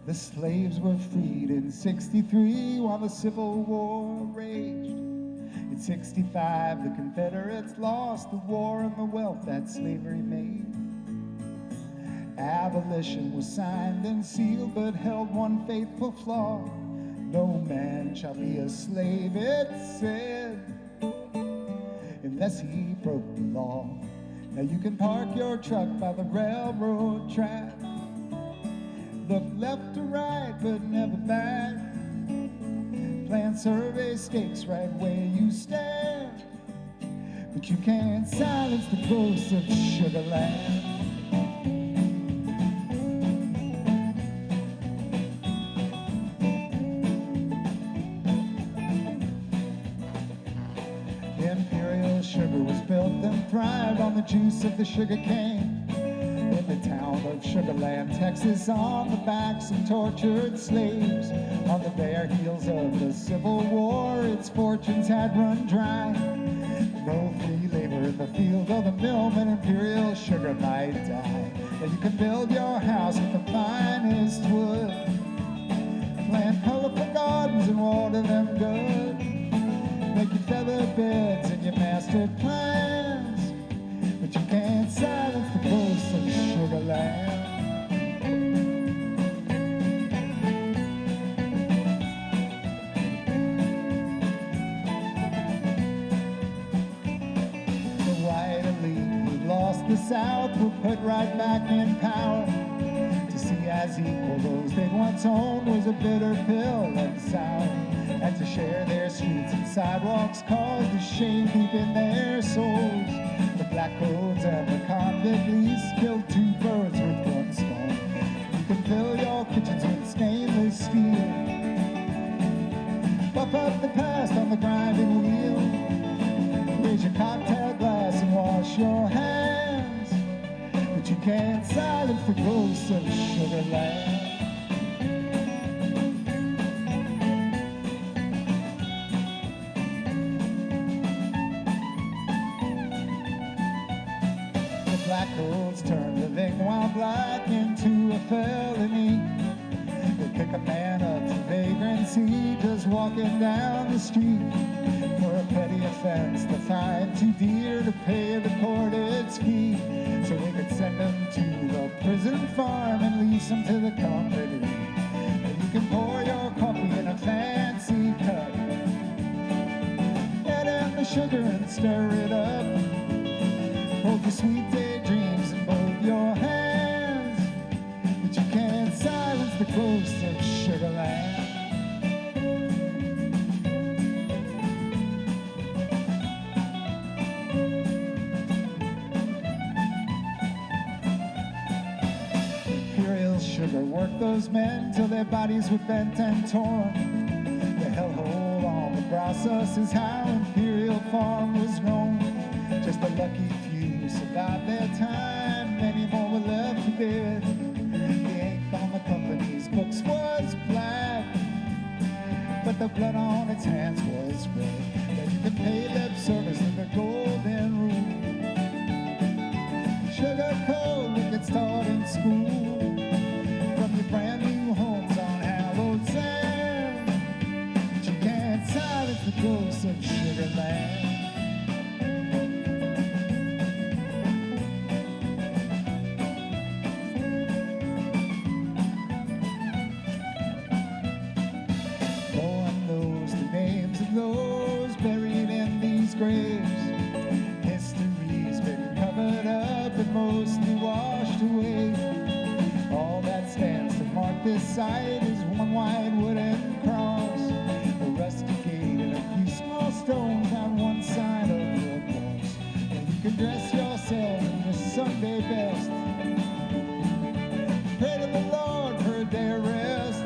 The slaves were freed in '63 while the Civil War raged. In '65, the Confederates lost the war and the wealth that slavery made. Abolition was signed and sealed, but held one faithful flaw. No man shall be a slave, it said, unless he broke the law. Now you can park your truck by the railroad track. Look left to right, but never back. Plan survey stakes right where you stand. But you can't silence the ghosts of Sugarland. Imperial sugar was built and thrived on the juice of the sugar cane. In the town of Sugarland, Texas, on the backs of tortured slaves. On the bare heels of the Civil War, its fortunes had run dry. No free labor in the field of the millman, imperial sugar might die. Now you can build your house with the finest wood, plant colorful gardens and water them good, make your feather beds and your master plans. But you can't silence the ghosts of Sugarland. The white elite who lost the South were put right back in power. To see as equal those they'd once owned was a bitter pill and sour. And to share their streets and sidewalks caused a shame deep in their souls. The black codes and the convict lease killed two birds with one stone. You can fill your kitchens with stainless steel, buff up the past on the grinding wheel, raise your cocktail glass and wash your hands. But you can't silence the ghosts of Sugarland. Black codes turn living while black into a felony. They pick a man up for vagrancy just walking down the street. For a petty offense, the fine too dear to pay the court its fee. So they could send him to the prison farm and lease him to the company. And you can pour your coffee in a fancy cup, add in the sugar and stir it up. Hold your sweet daydreams in both your hands. But you can't silence the ghosts of Sugarland. Imperial sugar worked those men till their bodies were bent and torn. The hellhole on the process is how Imperial Farm was known. Just a lucky few survived their time, many more were left for dead. The ink on the company's books was black, but the blood on its hands was red. That you could pay lip service to the golden rule. Sugar code would get taught in school, from your brand new homes on hallowed sand. But you can't silence the ghosts of Sugarland. Those buried in these graves, history's been covered up and mostly washed away. All that stands to mark this site is one wide wooden cross, a rusty gate and a few small stones on one side of the cross. And you can dress yourself in your Sunday best, pray to the Lord for a day of rest.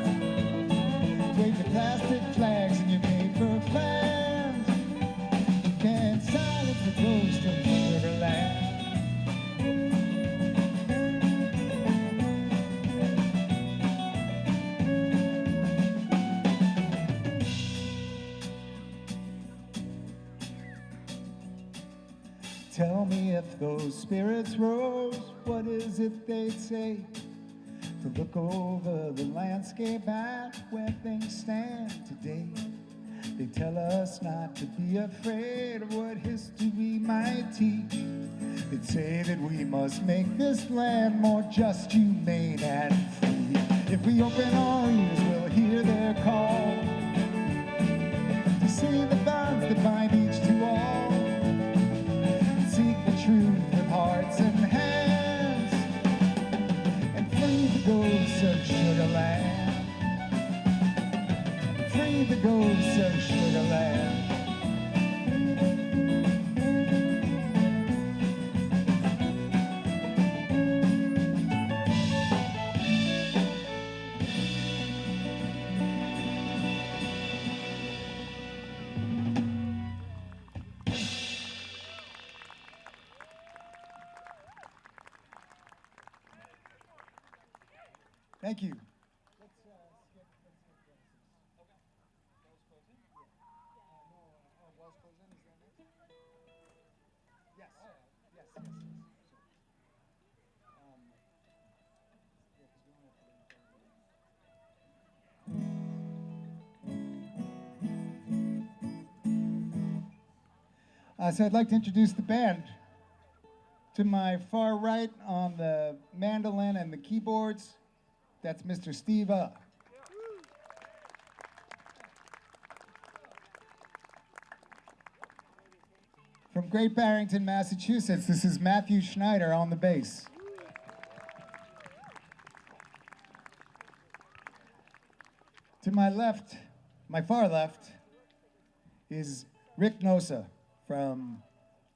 Tell me if those spirits rose, what is it they'd say? To look over the landscape at where things stand today. They tell us not to be afraid of what history might teach. They'd say that we must make this land more just, humane, and free. If we open our ears, we'll hear their call to see the bonds that bind each to all. Seek the truth with hearts and hands, and free the ghosts of Sugar Land. Free the ghosts of Sugar Land. Thank you. So I'd like to introduce the band. To my far right on the mandolin and the keyboards, that's Mr. Steve Up. From Great Barrington, Massachusetts, this is Matthew Schneider on the bass. To my left, my far left, is Rick Nosa from,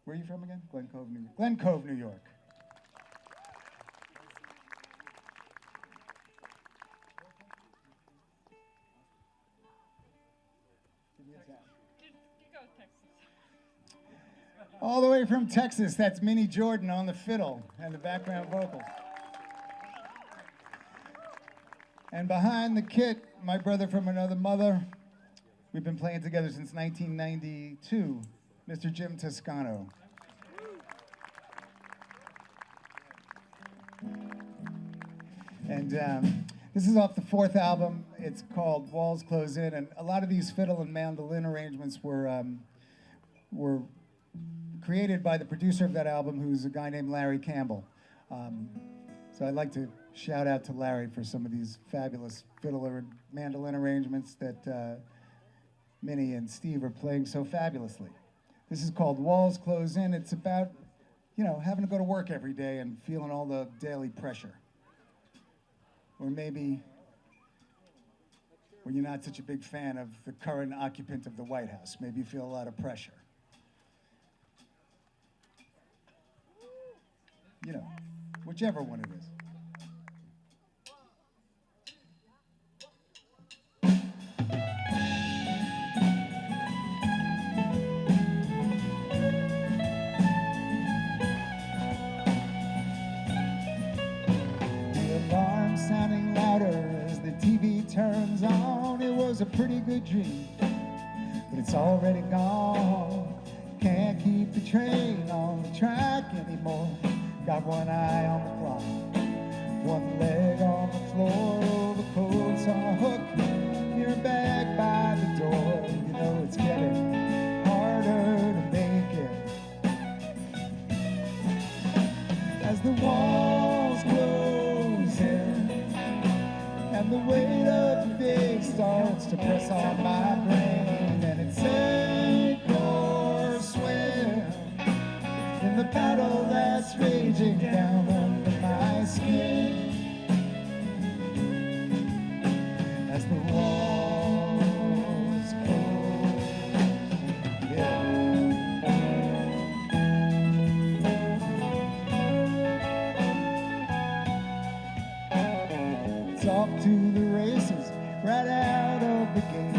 where are you from again? Glen Cove, New York. Glen Cove, New York. All the way from Texas, that's Minnie Jordan on the fiddle and the background vocals. And behind the kit, my brother from another mother. We've been playing together since 1992, Mr. Jim Toscano. And this is off the fourth album. It's called Walls Close In, and a lot of these fiddle and mandolin arrangements were created by the producer of that album, who's a guy named Larry Campbell. So I'd like to shout out to Larry for some of these fabulous fiddle and mandolin arrangements that Minnie and Steve are playing so fabulously. This is called Walls Close In. It's about, you know, having to go to work every day and feeling all the daily pressure. Or maybe when you're not such a big fan of the current occupant of the White House, maybe you feel a lot of pressure. You know, whichever one it is. Sounding louder as the TV turns on. It was a pretty good dream, but it's already gone. Can't keep the train on the track anymore. Got one eye on the clock, one leg on the floor, overcoats on a hook, your bag by the door. You know it's getting harder to make it as the walls close in. And the weight of the day starts to press on my brain, and it's sink or swim in the battle that's raging down under my skin. As the walls close, yeah. Off to the races, right out of the gate.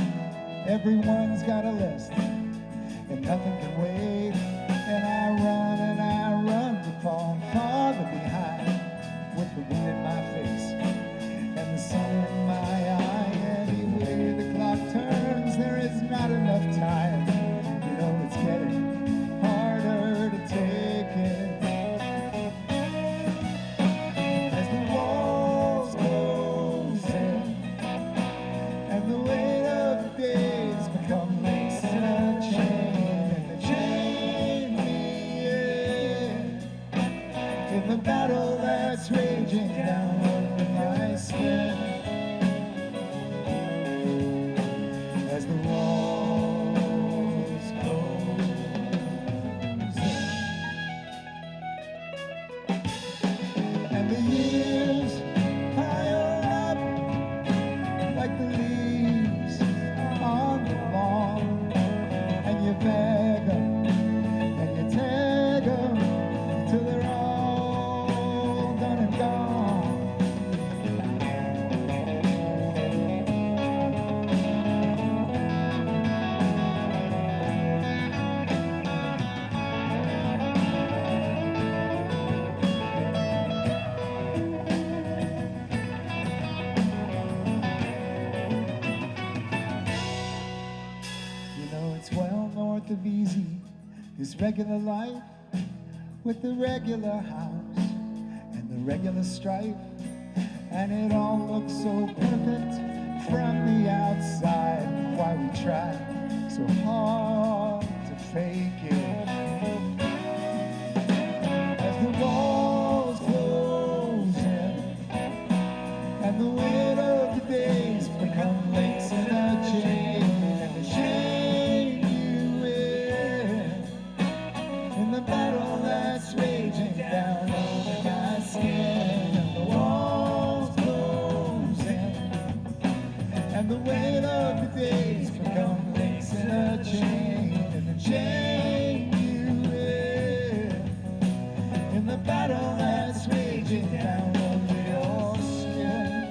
Everyone's got a list, and nothing can wait. And I run to fall farther behind, with the wind in my face and the sun in my eye. Anyway the clock turns, there is not enough time. You know it's getting harder to take. battle that's raging down under my skin. As the walls close in, and the years pile up like the leaves on the lawn, and you beg 'em and you tag 'em till they're all done and gone. You know it's well north of easy, this regular life with the regular house and the regular strife, and it all looks so perfect from the outside. Why we try so hard to fake it. As the walls close in and the weight of the days become links in a chain, and the chain you in the battle that's raging down over my skin, and the walls close in and the weight of the days become links in a chain, and the chain you in the battle that's raging down over your skin.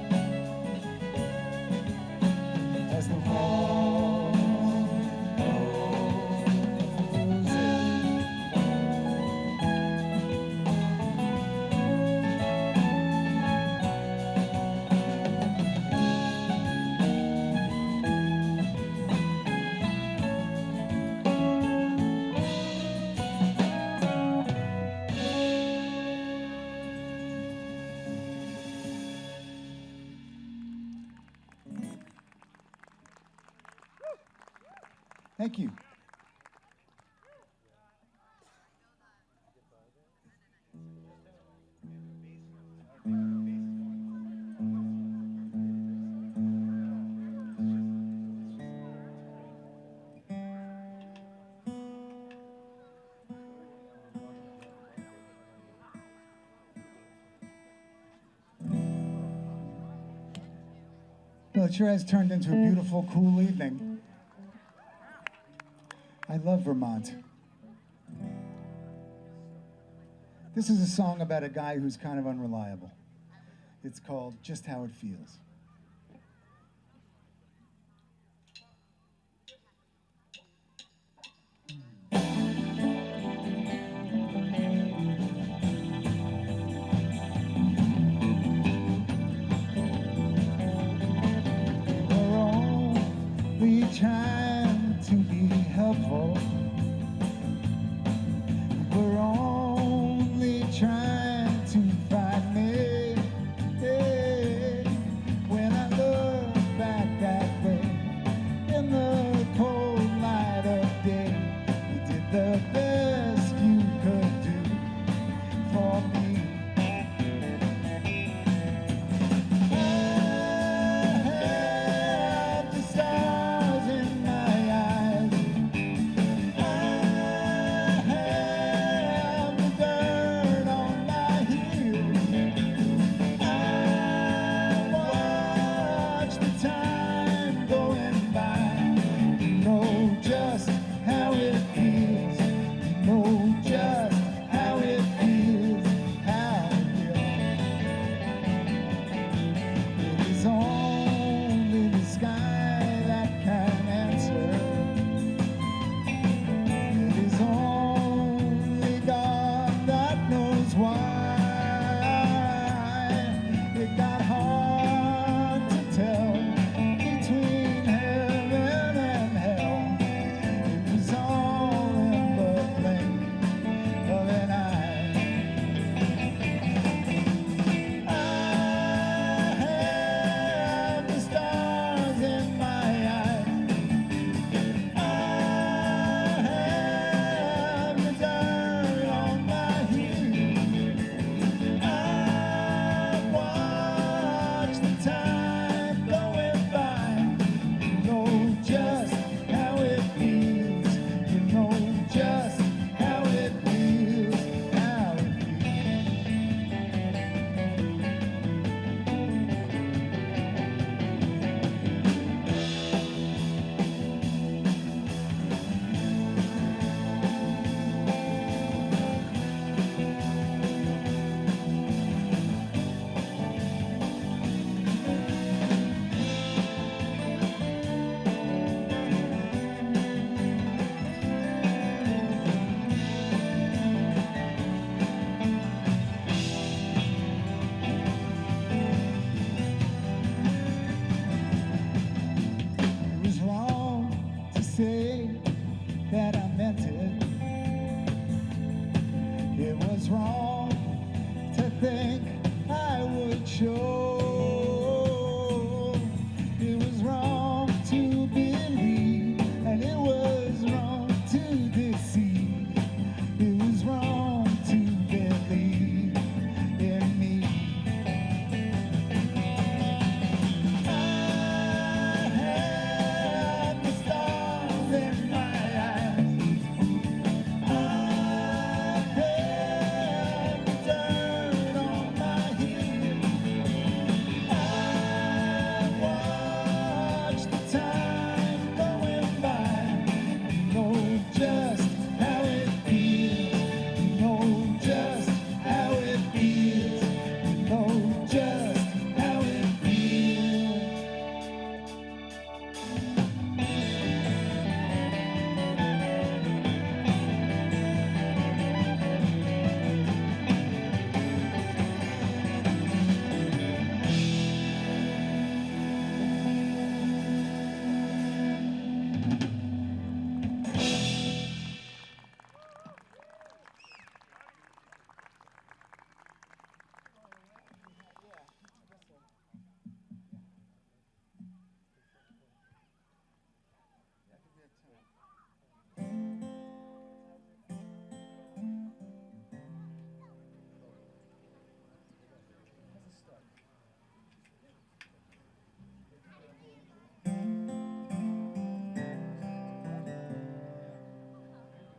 As the walls close in. Thank you. Well, it sure has turned into a beautiful, cool evening. I love Vermont. This is a song about a guy who's kind of unreliable. It's called Just How It Feels. We're only trying to be helpful. We're only trying to find me. When I look back that way in the cold light of day, you did the best you could do for me. I had the stars in my eyes. I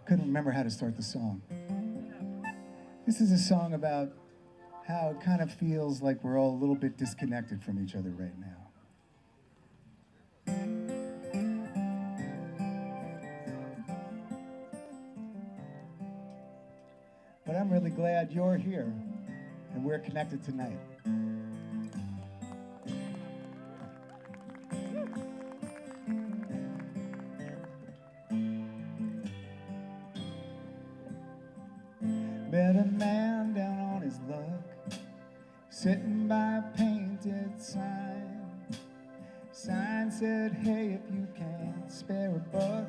couldn't remember how to start the song. This is a song about how it kind of feels like we're all a little bit disconnected from each other right now. But I'm really glad you're here and we're connected tonight. Met a man down on his luck, sitting by a painted sign. Sign said, hey, if you can't spare a buck,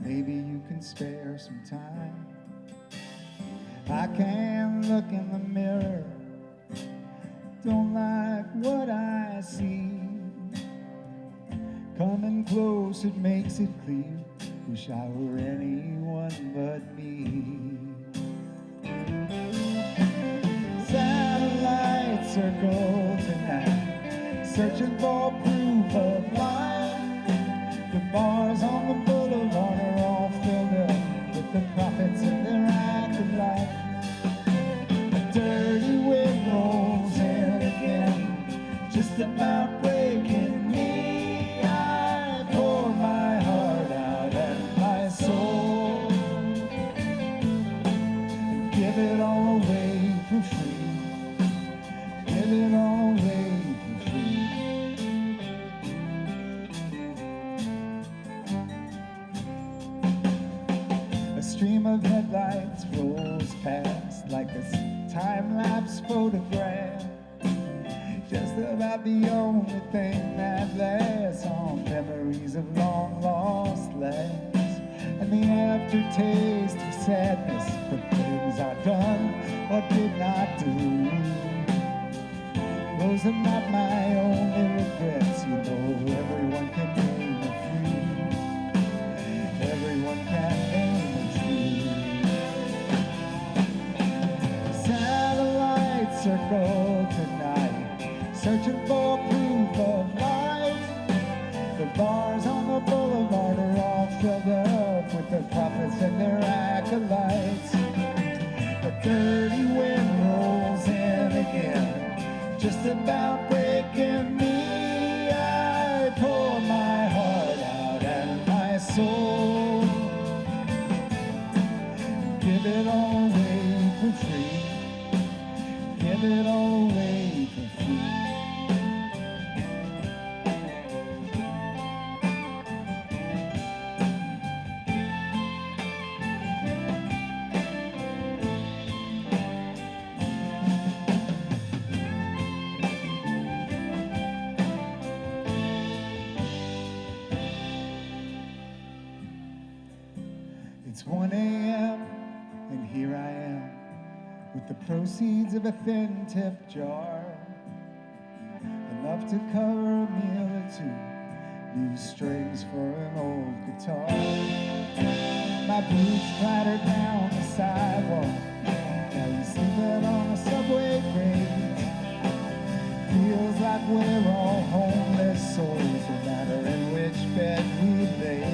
maybe you can spare some time. I can look in the mirror, don't like what I see. Coming close, it makes it clear, wish I were anyone but me. Satellite circle tonight, searching for proof of life. The bars on the boulevard are all filled up with the prophets and their acolytes. A dirty wind rolls in again, just about breaking me. I pour my heart out and my soul, and give it all away for free. Give it all away for free. A stream of headlights rolls past like a time-lapse photograph. Just about the only thing that lasts on memories of long-lost lads. And the aftertaste of sadness for things I've done or did not do. Those are not my only regrets, you know. Everyone can name a few. Everyone can name a few. Satellite circle tonight, searching for proof of life. The bars on the boulevard are all filled up with the prophets and their acolytes. A dirty wind rolls in again, just about breaking me. I pour my heart out and my soul, give it all away for free. Give it all away for free. It's 1 a.m. and here I am with the proceeds of a thin tip jar, enough to cover a meal or two, new strings for an old guitar. My boots clattered down the sidewalk, now you sleeping on a subway grate. Feels like we're all homeless souls, no matter in which bed we lay.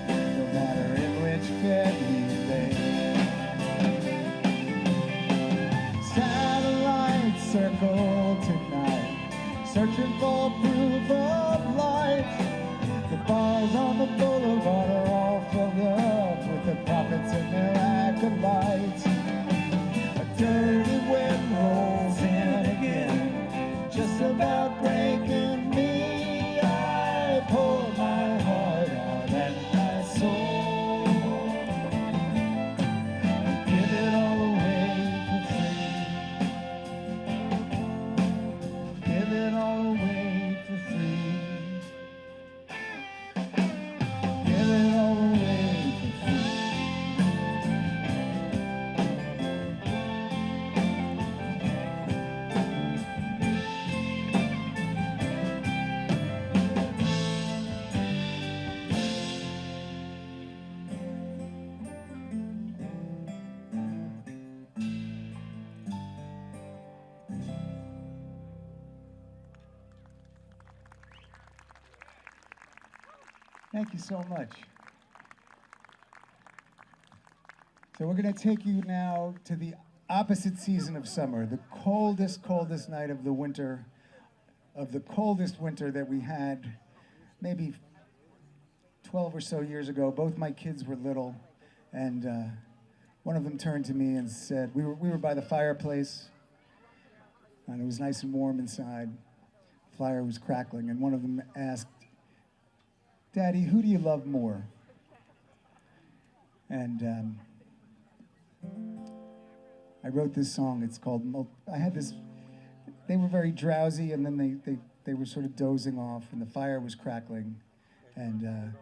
No matter in which bed we lay. Satellite circle tonight, searching for proof of life. The bars on the boulevard are all filled up with the prophets and their acolytes. A dirty wind rolls in again, just about breaking me. I pour my heart out and my soul, give it all away for free. Give it all away for free. Give it all away for free. Thank you so much. So we're going to take you now to the opposite season of summer, the coldest, coldest night of the winter, of the coldest winter that we had maybe 12 or so years ago. Both my kids were little, and one of them turned to me and said, we were by the fireplace, and it was nice and warm inside. The fire was crackling, and one of them asked, "Daddy, who do you love more?" And I wrote this song. It's called, I had this, they were very drowsy, and then they were sort of dozing off, and the fire was crackling. And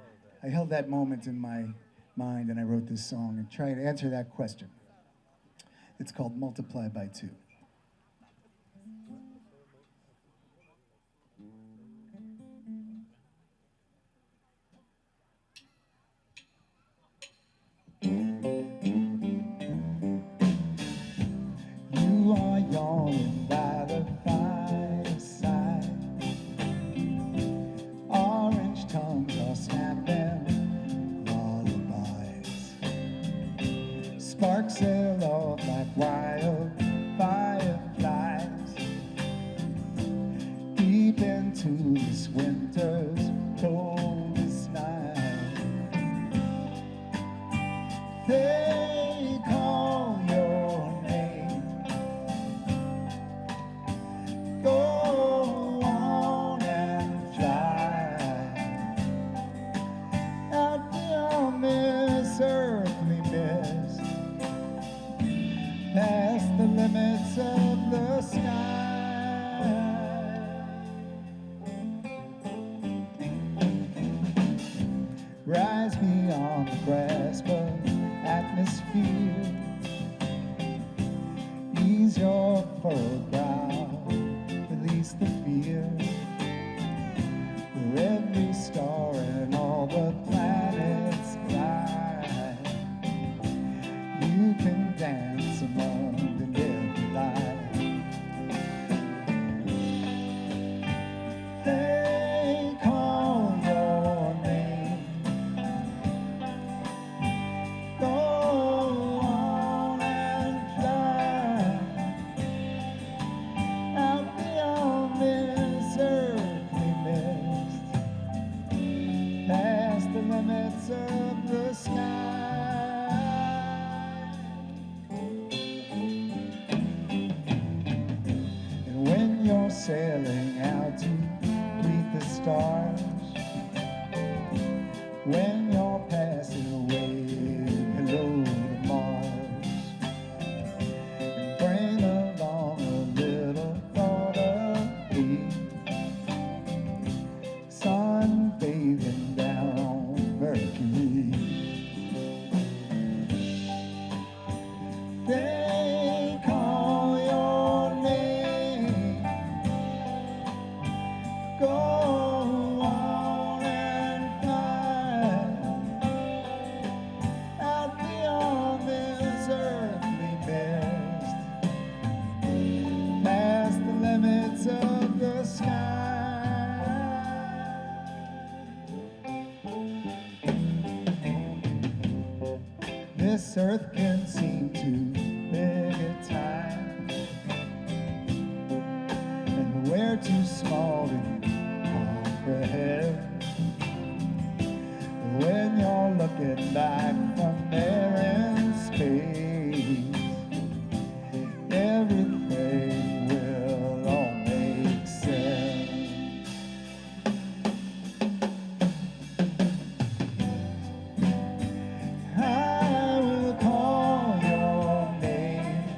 I held that moment in my mind, and I wrote this song and tried to answer that question. It's called Multiply by Two. You are yawning by the fireside. Orange tongues are snapping lullabies. Sparks sail off like wild fireflies deep into this winter's coldest night. They call your name. Go on and fly out beyond this earthly mist, past the limits of the sky. Rise beyond the grasp of atmosphere. Ease your furrowed brow, release the fear. Where every star and all the planets fly, you can dance among the nebulae. They call your name. Go on and fly out beyond this earthly mist, past the limits of the sky. And when you're sailing out to meet the stars, when you're passing away, hello to Mars, and bring along a little thought of peace, sun bathing down on Mercury. They call your name. Go on and fly out beyond this earthly mist, past the limits of the sky. This earth can seem too big at times, and we're too small to comprehend. When you're looking back from there in space, everything will all make sense. I will call your name.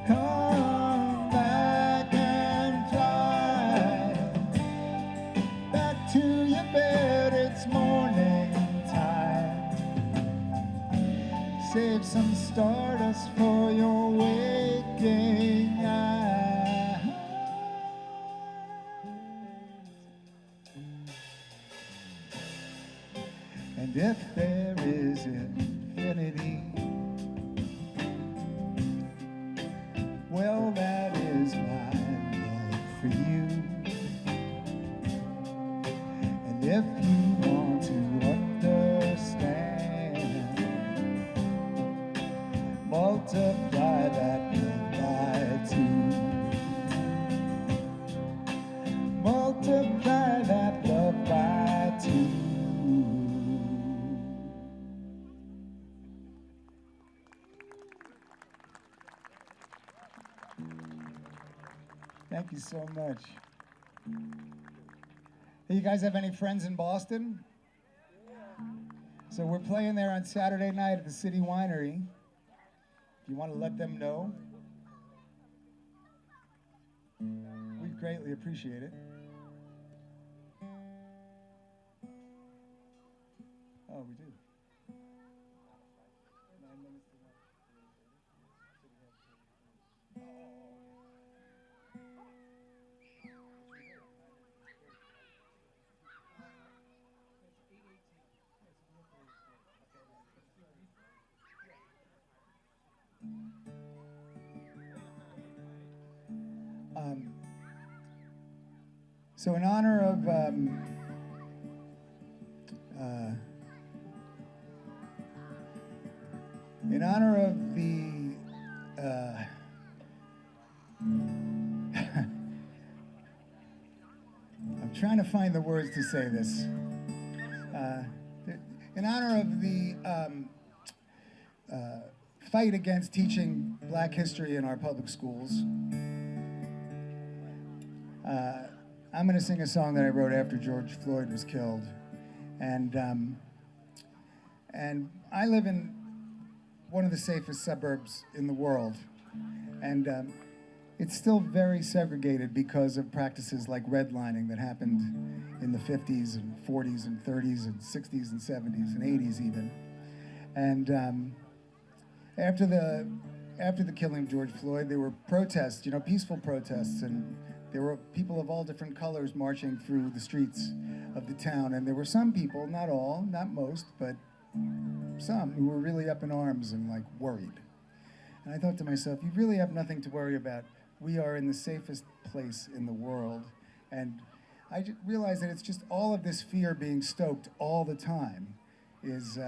Come back and fly back to your bed. It's morning time. Save some stardust for your waking eyes. And if there is infinity, well, that is my love for you. And if you want to understand Thank you so much. Hey, you guys have any friends in Boston? So we're playing there on Saturday night at the City Winery. If you want to let them know, we'd greatly appreciate it. Oh, we do. 9 minutes to 1. So in honor of the I'm trying to find the words to say this. In honor of the fight against teaching Black history in our public schools, I'm going to sing a song that I wrote after George Floyd was killed. And I live in one of the safest suburbs in the world. And it's still very segregated because of practices like redlining that happened in the 50s and 40s and 30s and 60s and 70s and 80s even. And after the killing of George Floyd, there were protests, peaceful protests, and there were people of all different colors marching through the streets of the town. And there were some people, not all, not most, but some who were really up in arms and worried. And I thought to myself, you really have nothing to worry about. We are in the safest place in the world. And I realized that it's just all of this fear being stoked all the time is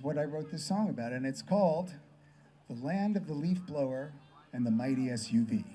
what I wrote this song about. And it's called The Land of the Leaf Blower and the Mighty SUV.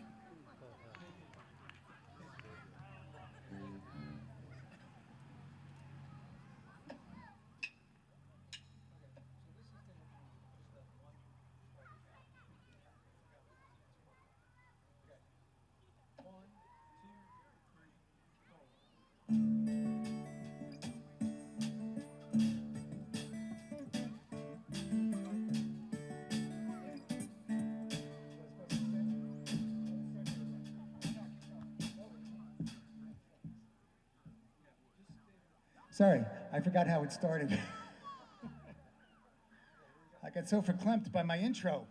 Sorry, I forgot how it started. I got so verklempt by my intro.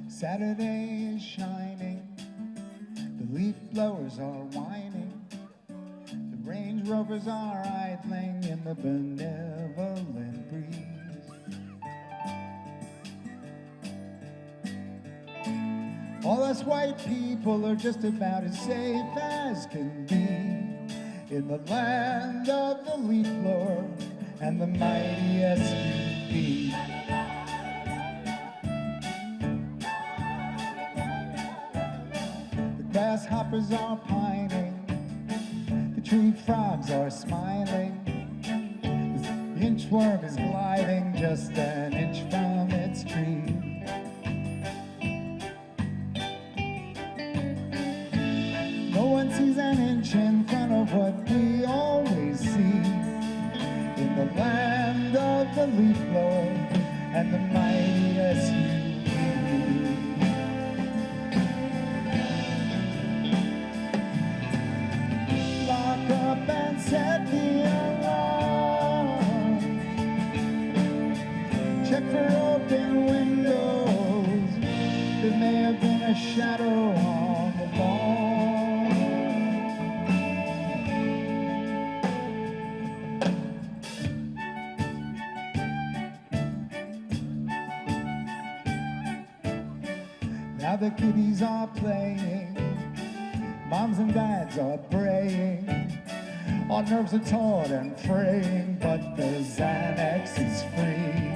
Saturday is shining, the leaf blowers are whining, the Range Rovers are idling in the benevolent breeze. All us white people are just about as safe as can be in the land of the leaf blower and the mighty SUV. Grasshoppers are pining, the tree frogs are smiling, the inchworm is gliding just an inch from its tree. No one sees an inch in front of what we always see in the land of the leaf blower and the mighty SUV. And set the alarm. Check for open windows. There may have been a shadow on the lawn. Now the kiddies are playing, moms and dads are praying. Our nerves are taut and fraying, but the Xanax is free.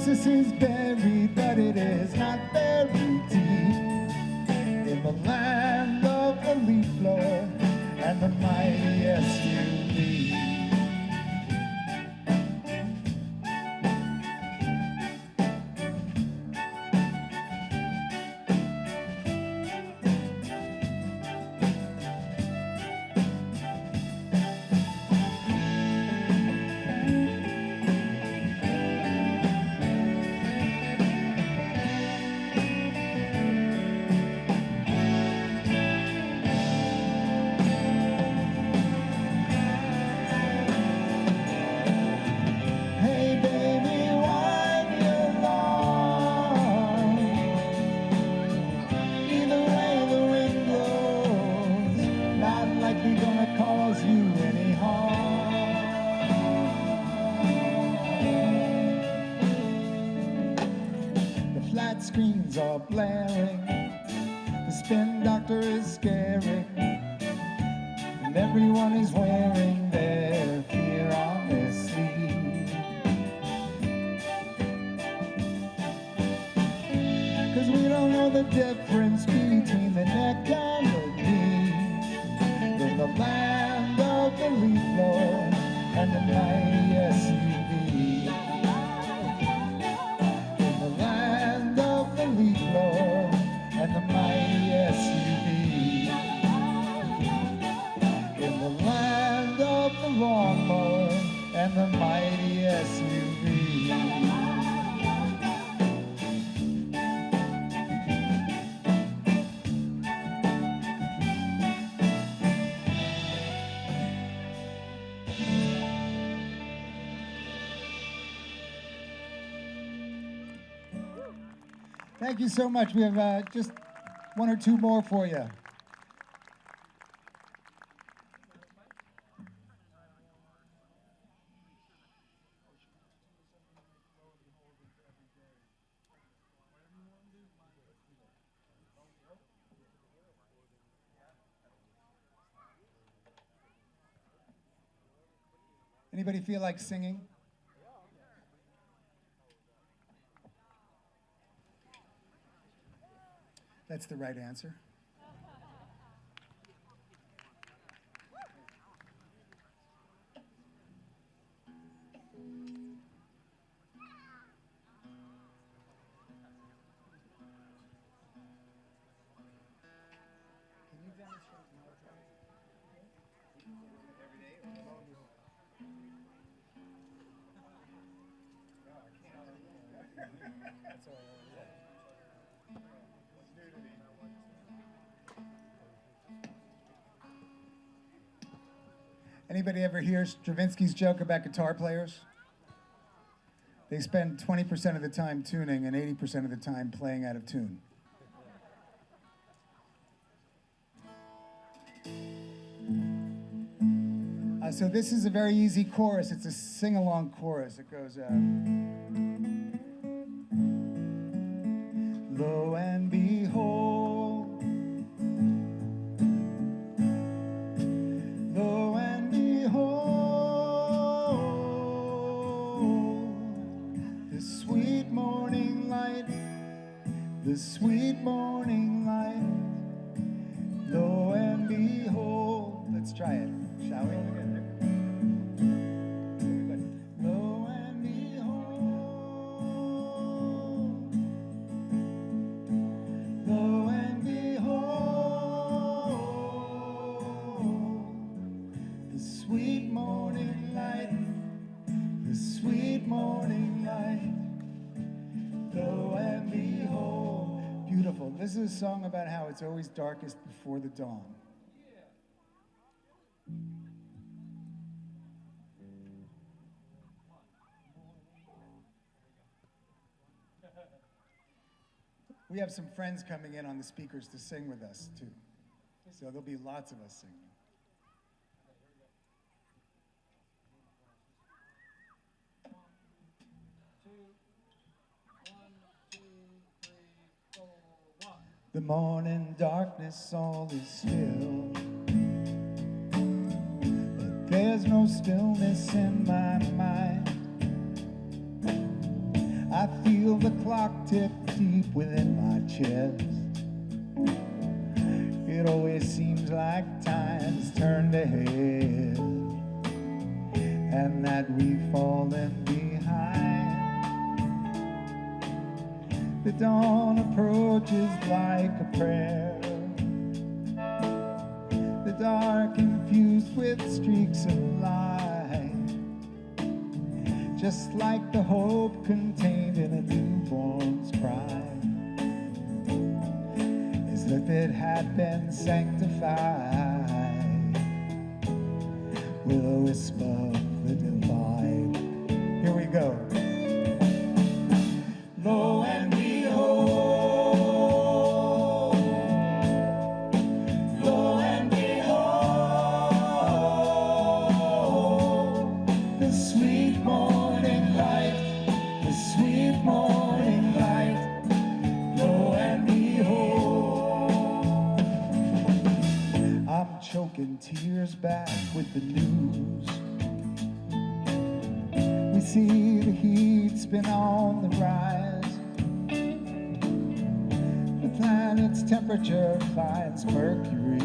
Oasis is buried, but it is not very deep. In the land of the leaf blower and the mighty SUV. Hey baby, wind your lawn. Either way the wind blows, not likely gonna cause you any harm. The flat screens are blaring, the spin doctor is scaring, and everyone is wearing their fear on their sleeve. 'Cause we don't know the difference between the neck and the knee. In the land of the leaf blower and the mighty SUV. In the land of the leaf blower and the mighty SUV. In the land of the lawnmower and the mighty SUV. Thank you so much. We have just one or two more for you. Anybody feel like singing? That's the right answer. Can you demonstrate Mozart? That's all right. Anybody ever hear Stravinsky's joke about guitar players? They spend 20% of the time tuning and 80% of the time playing out of tune. So this is a very easy chorus. It's a sing-along chorus. It goes, lo and behold, lo and behold, the sweet morning light, the sweet morning light, lo and behold. Let's try it, shall we? Lo and behold, lo and behold, the sweet morning light, the sweet morning light, lo and behold. Beautiful. This is a song about how it's always darkest before the dawn. We have some friends coming in on the speakers to sing with us, too. So there'll be lots of us singing. The morning darkness, all is still, but there's no stillness in my mind. I feel the clock tick deep within my chest. It always seems like time's turned ahead, and that we've fallen behind. The dawn approaches like a prayer, the dark infused with streaks of light, just like the hope contained in a newborn's cry, as if it had been sanctified with a wisp of the divine. Here we go. Lo and behold, lo and behold, the sweet morning light, the sweet morning light, lo and behold. I'm choking tears back with the news. We see the heat's been on the rise. The planet's temperature finds mercury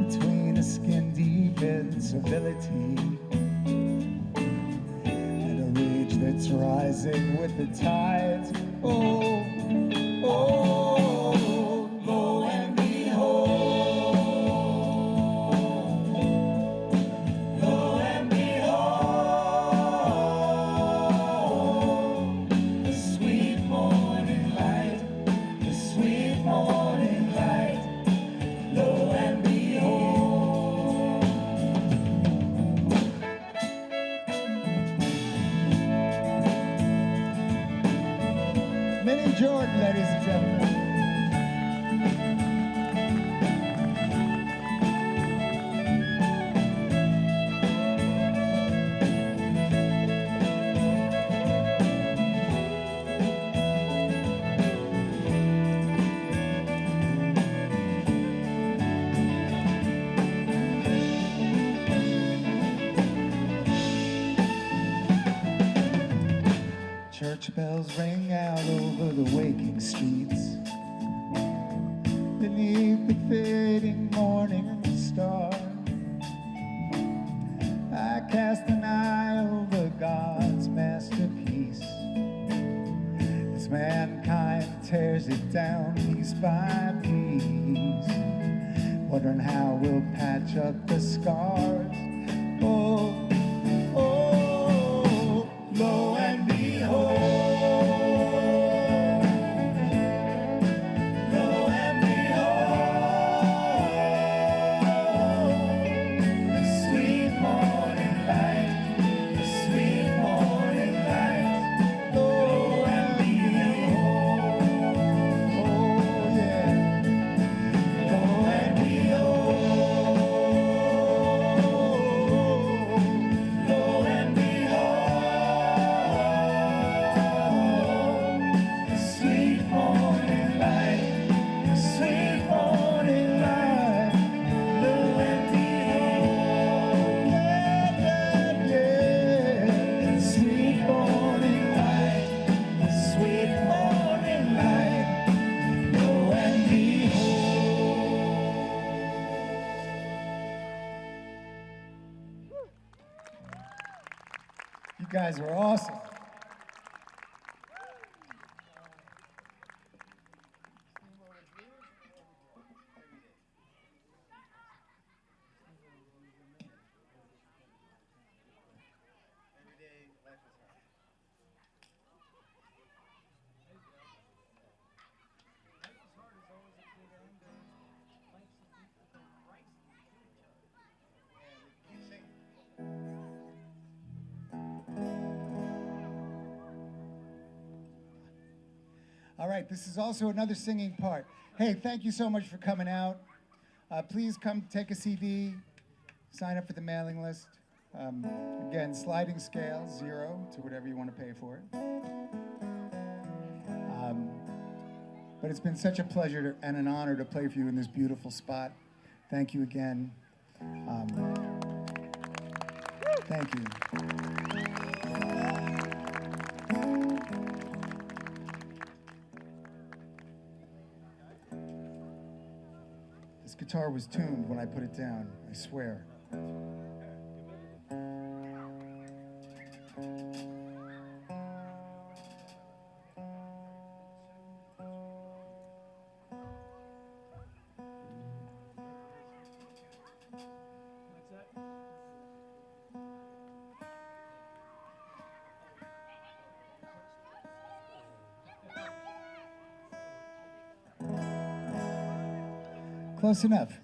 between a skin deep incivility and a rage that's rising with the tides. Oh, oh, lo and behold, lo and behold, the sweet morning light, the sweet morning light, lo and behold. Minnie Jordan, ladies and gentlemen. Church bells ring out over the waking streets, beneath the fading morning star. I cast an eye over God's masterpiece as mankind tears it down piece by piece, wondering how we'll patch up the scars. Oh, oh, lo and behold, lo and behold, the sweet morning light, the sweet morning light, lo and behold, oh yeah, lo and behold, lo and behold, the sweet morning light, the sweet morning light, lo and behold, yeah, yeah, the sweet morning light, the sweet morning light, lo and behold. You guys were awesome. All right, this is also another singing part. Hey, thank you so much for coming out. Please come take a CD, sign up for the mailing list. Again, sliding scale, 0 to whatever you want to pay for it. But it's been such a pleasure and an honor to play for you in this beautiful spot. Thank you again. Thank you. guitar was tuned when I put it down, I swear. Close enough.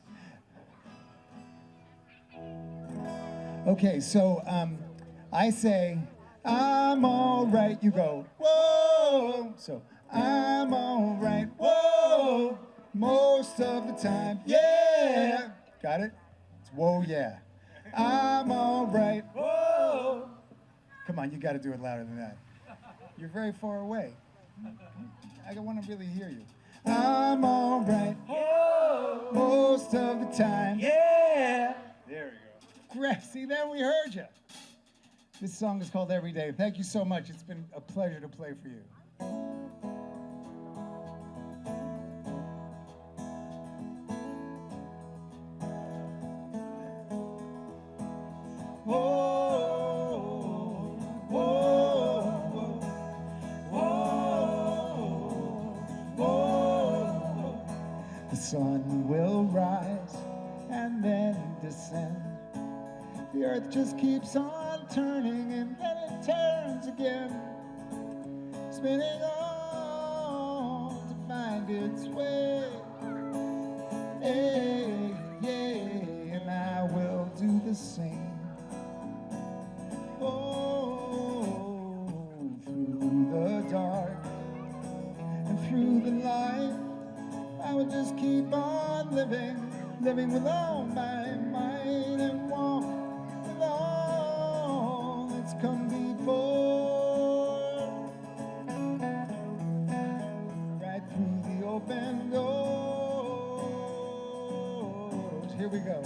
Okay, so I say, I'm all right. You go, whoa. So I'm all right, whoa. Most of the time, yeah. Got it? It's whoa, yeah. I'm all right, whoa. Come on, you got to do it louder than that. You're very far away. I want to really hear you. I'm all right, whoa. Most of the time, yeah. There we go. Great. See, then we heard you. This song is called Every Day. Thank you so much. It's been a pleasure to play for you. The sun will rise and then descend. The earth just keeps on turning and then it turns again, spinning on to find its way. Hey, yeah, and I will do the same. Oh, through the dark and through the light, I will just keep on living with all my might and walk with all that's come before. Right through the open doors. Here we go.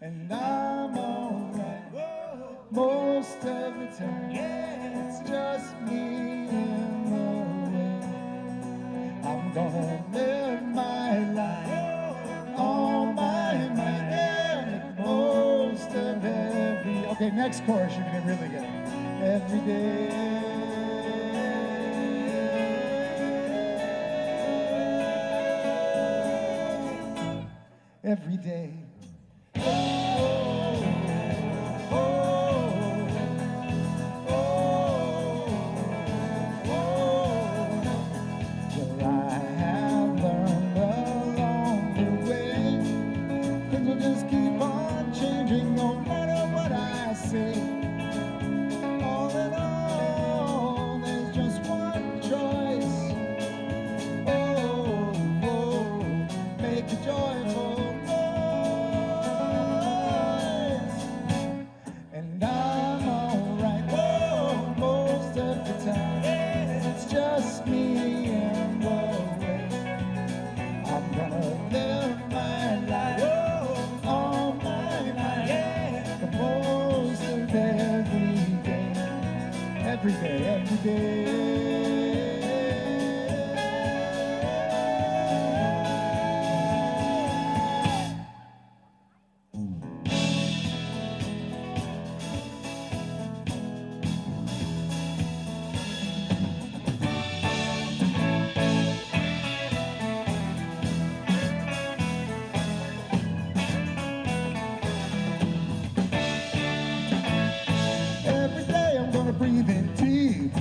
And I'm all right most of the time. It's just me and the way. I'm gonna live my life all my mind and make most of every. Okay, next chorus you're gonna really get it. Every day. Every day. Every day, every day. Every day I'm gonna breathe in deep.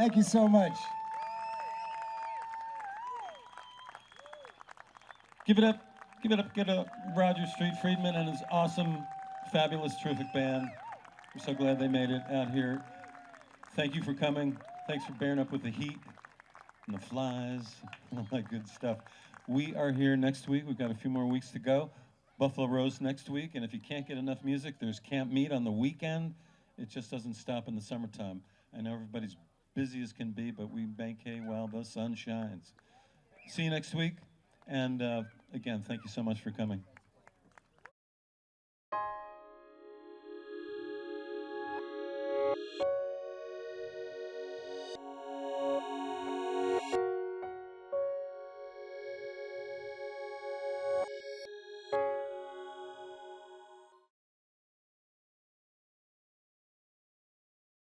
Thank you so much. Give it up, give it up, give it up, Roger Street Friedman and his awesome, fabulous, terrific band. We're so glad they made it out here. Thank you for coming. Thanks for bearing up with the heat and the flies and all that good stuff. We are here next week. We've got a few more weeks to go. Buffalo Rose next week, and if you can't get enough music, there's Camp Meet on the weekend. It just doesn't stop in the summertime. I know everybody's busy as can be, but we make hay while the sun shines. See you next week, and again, thank you so much for coming.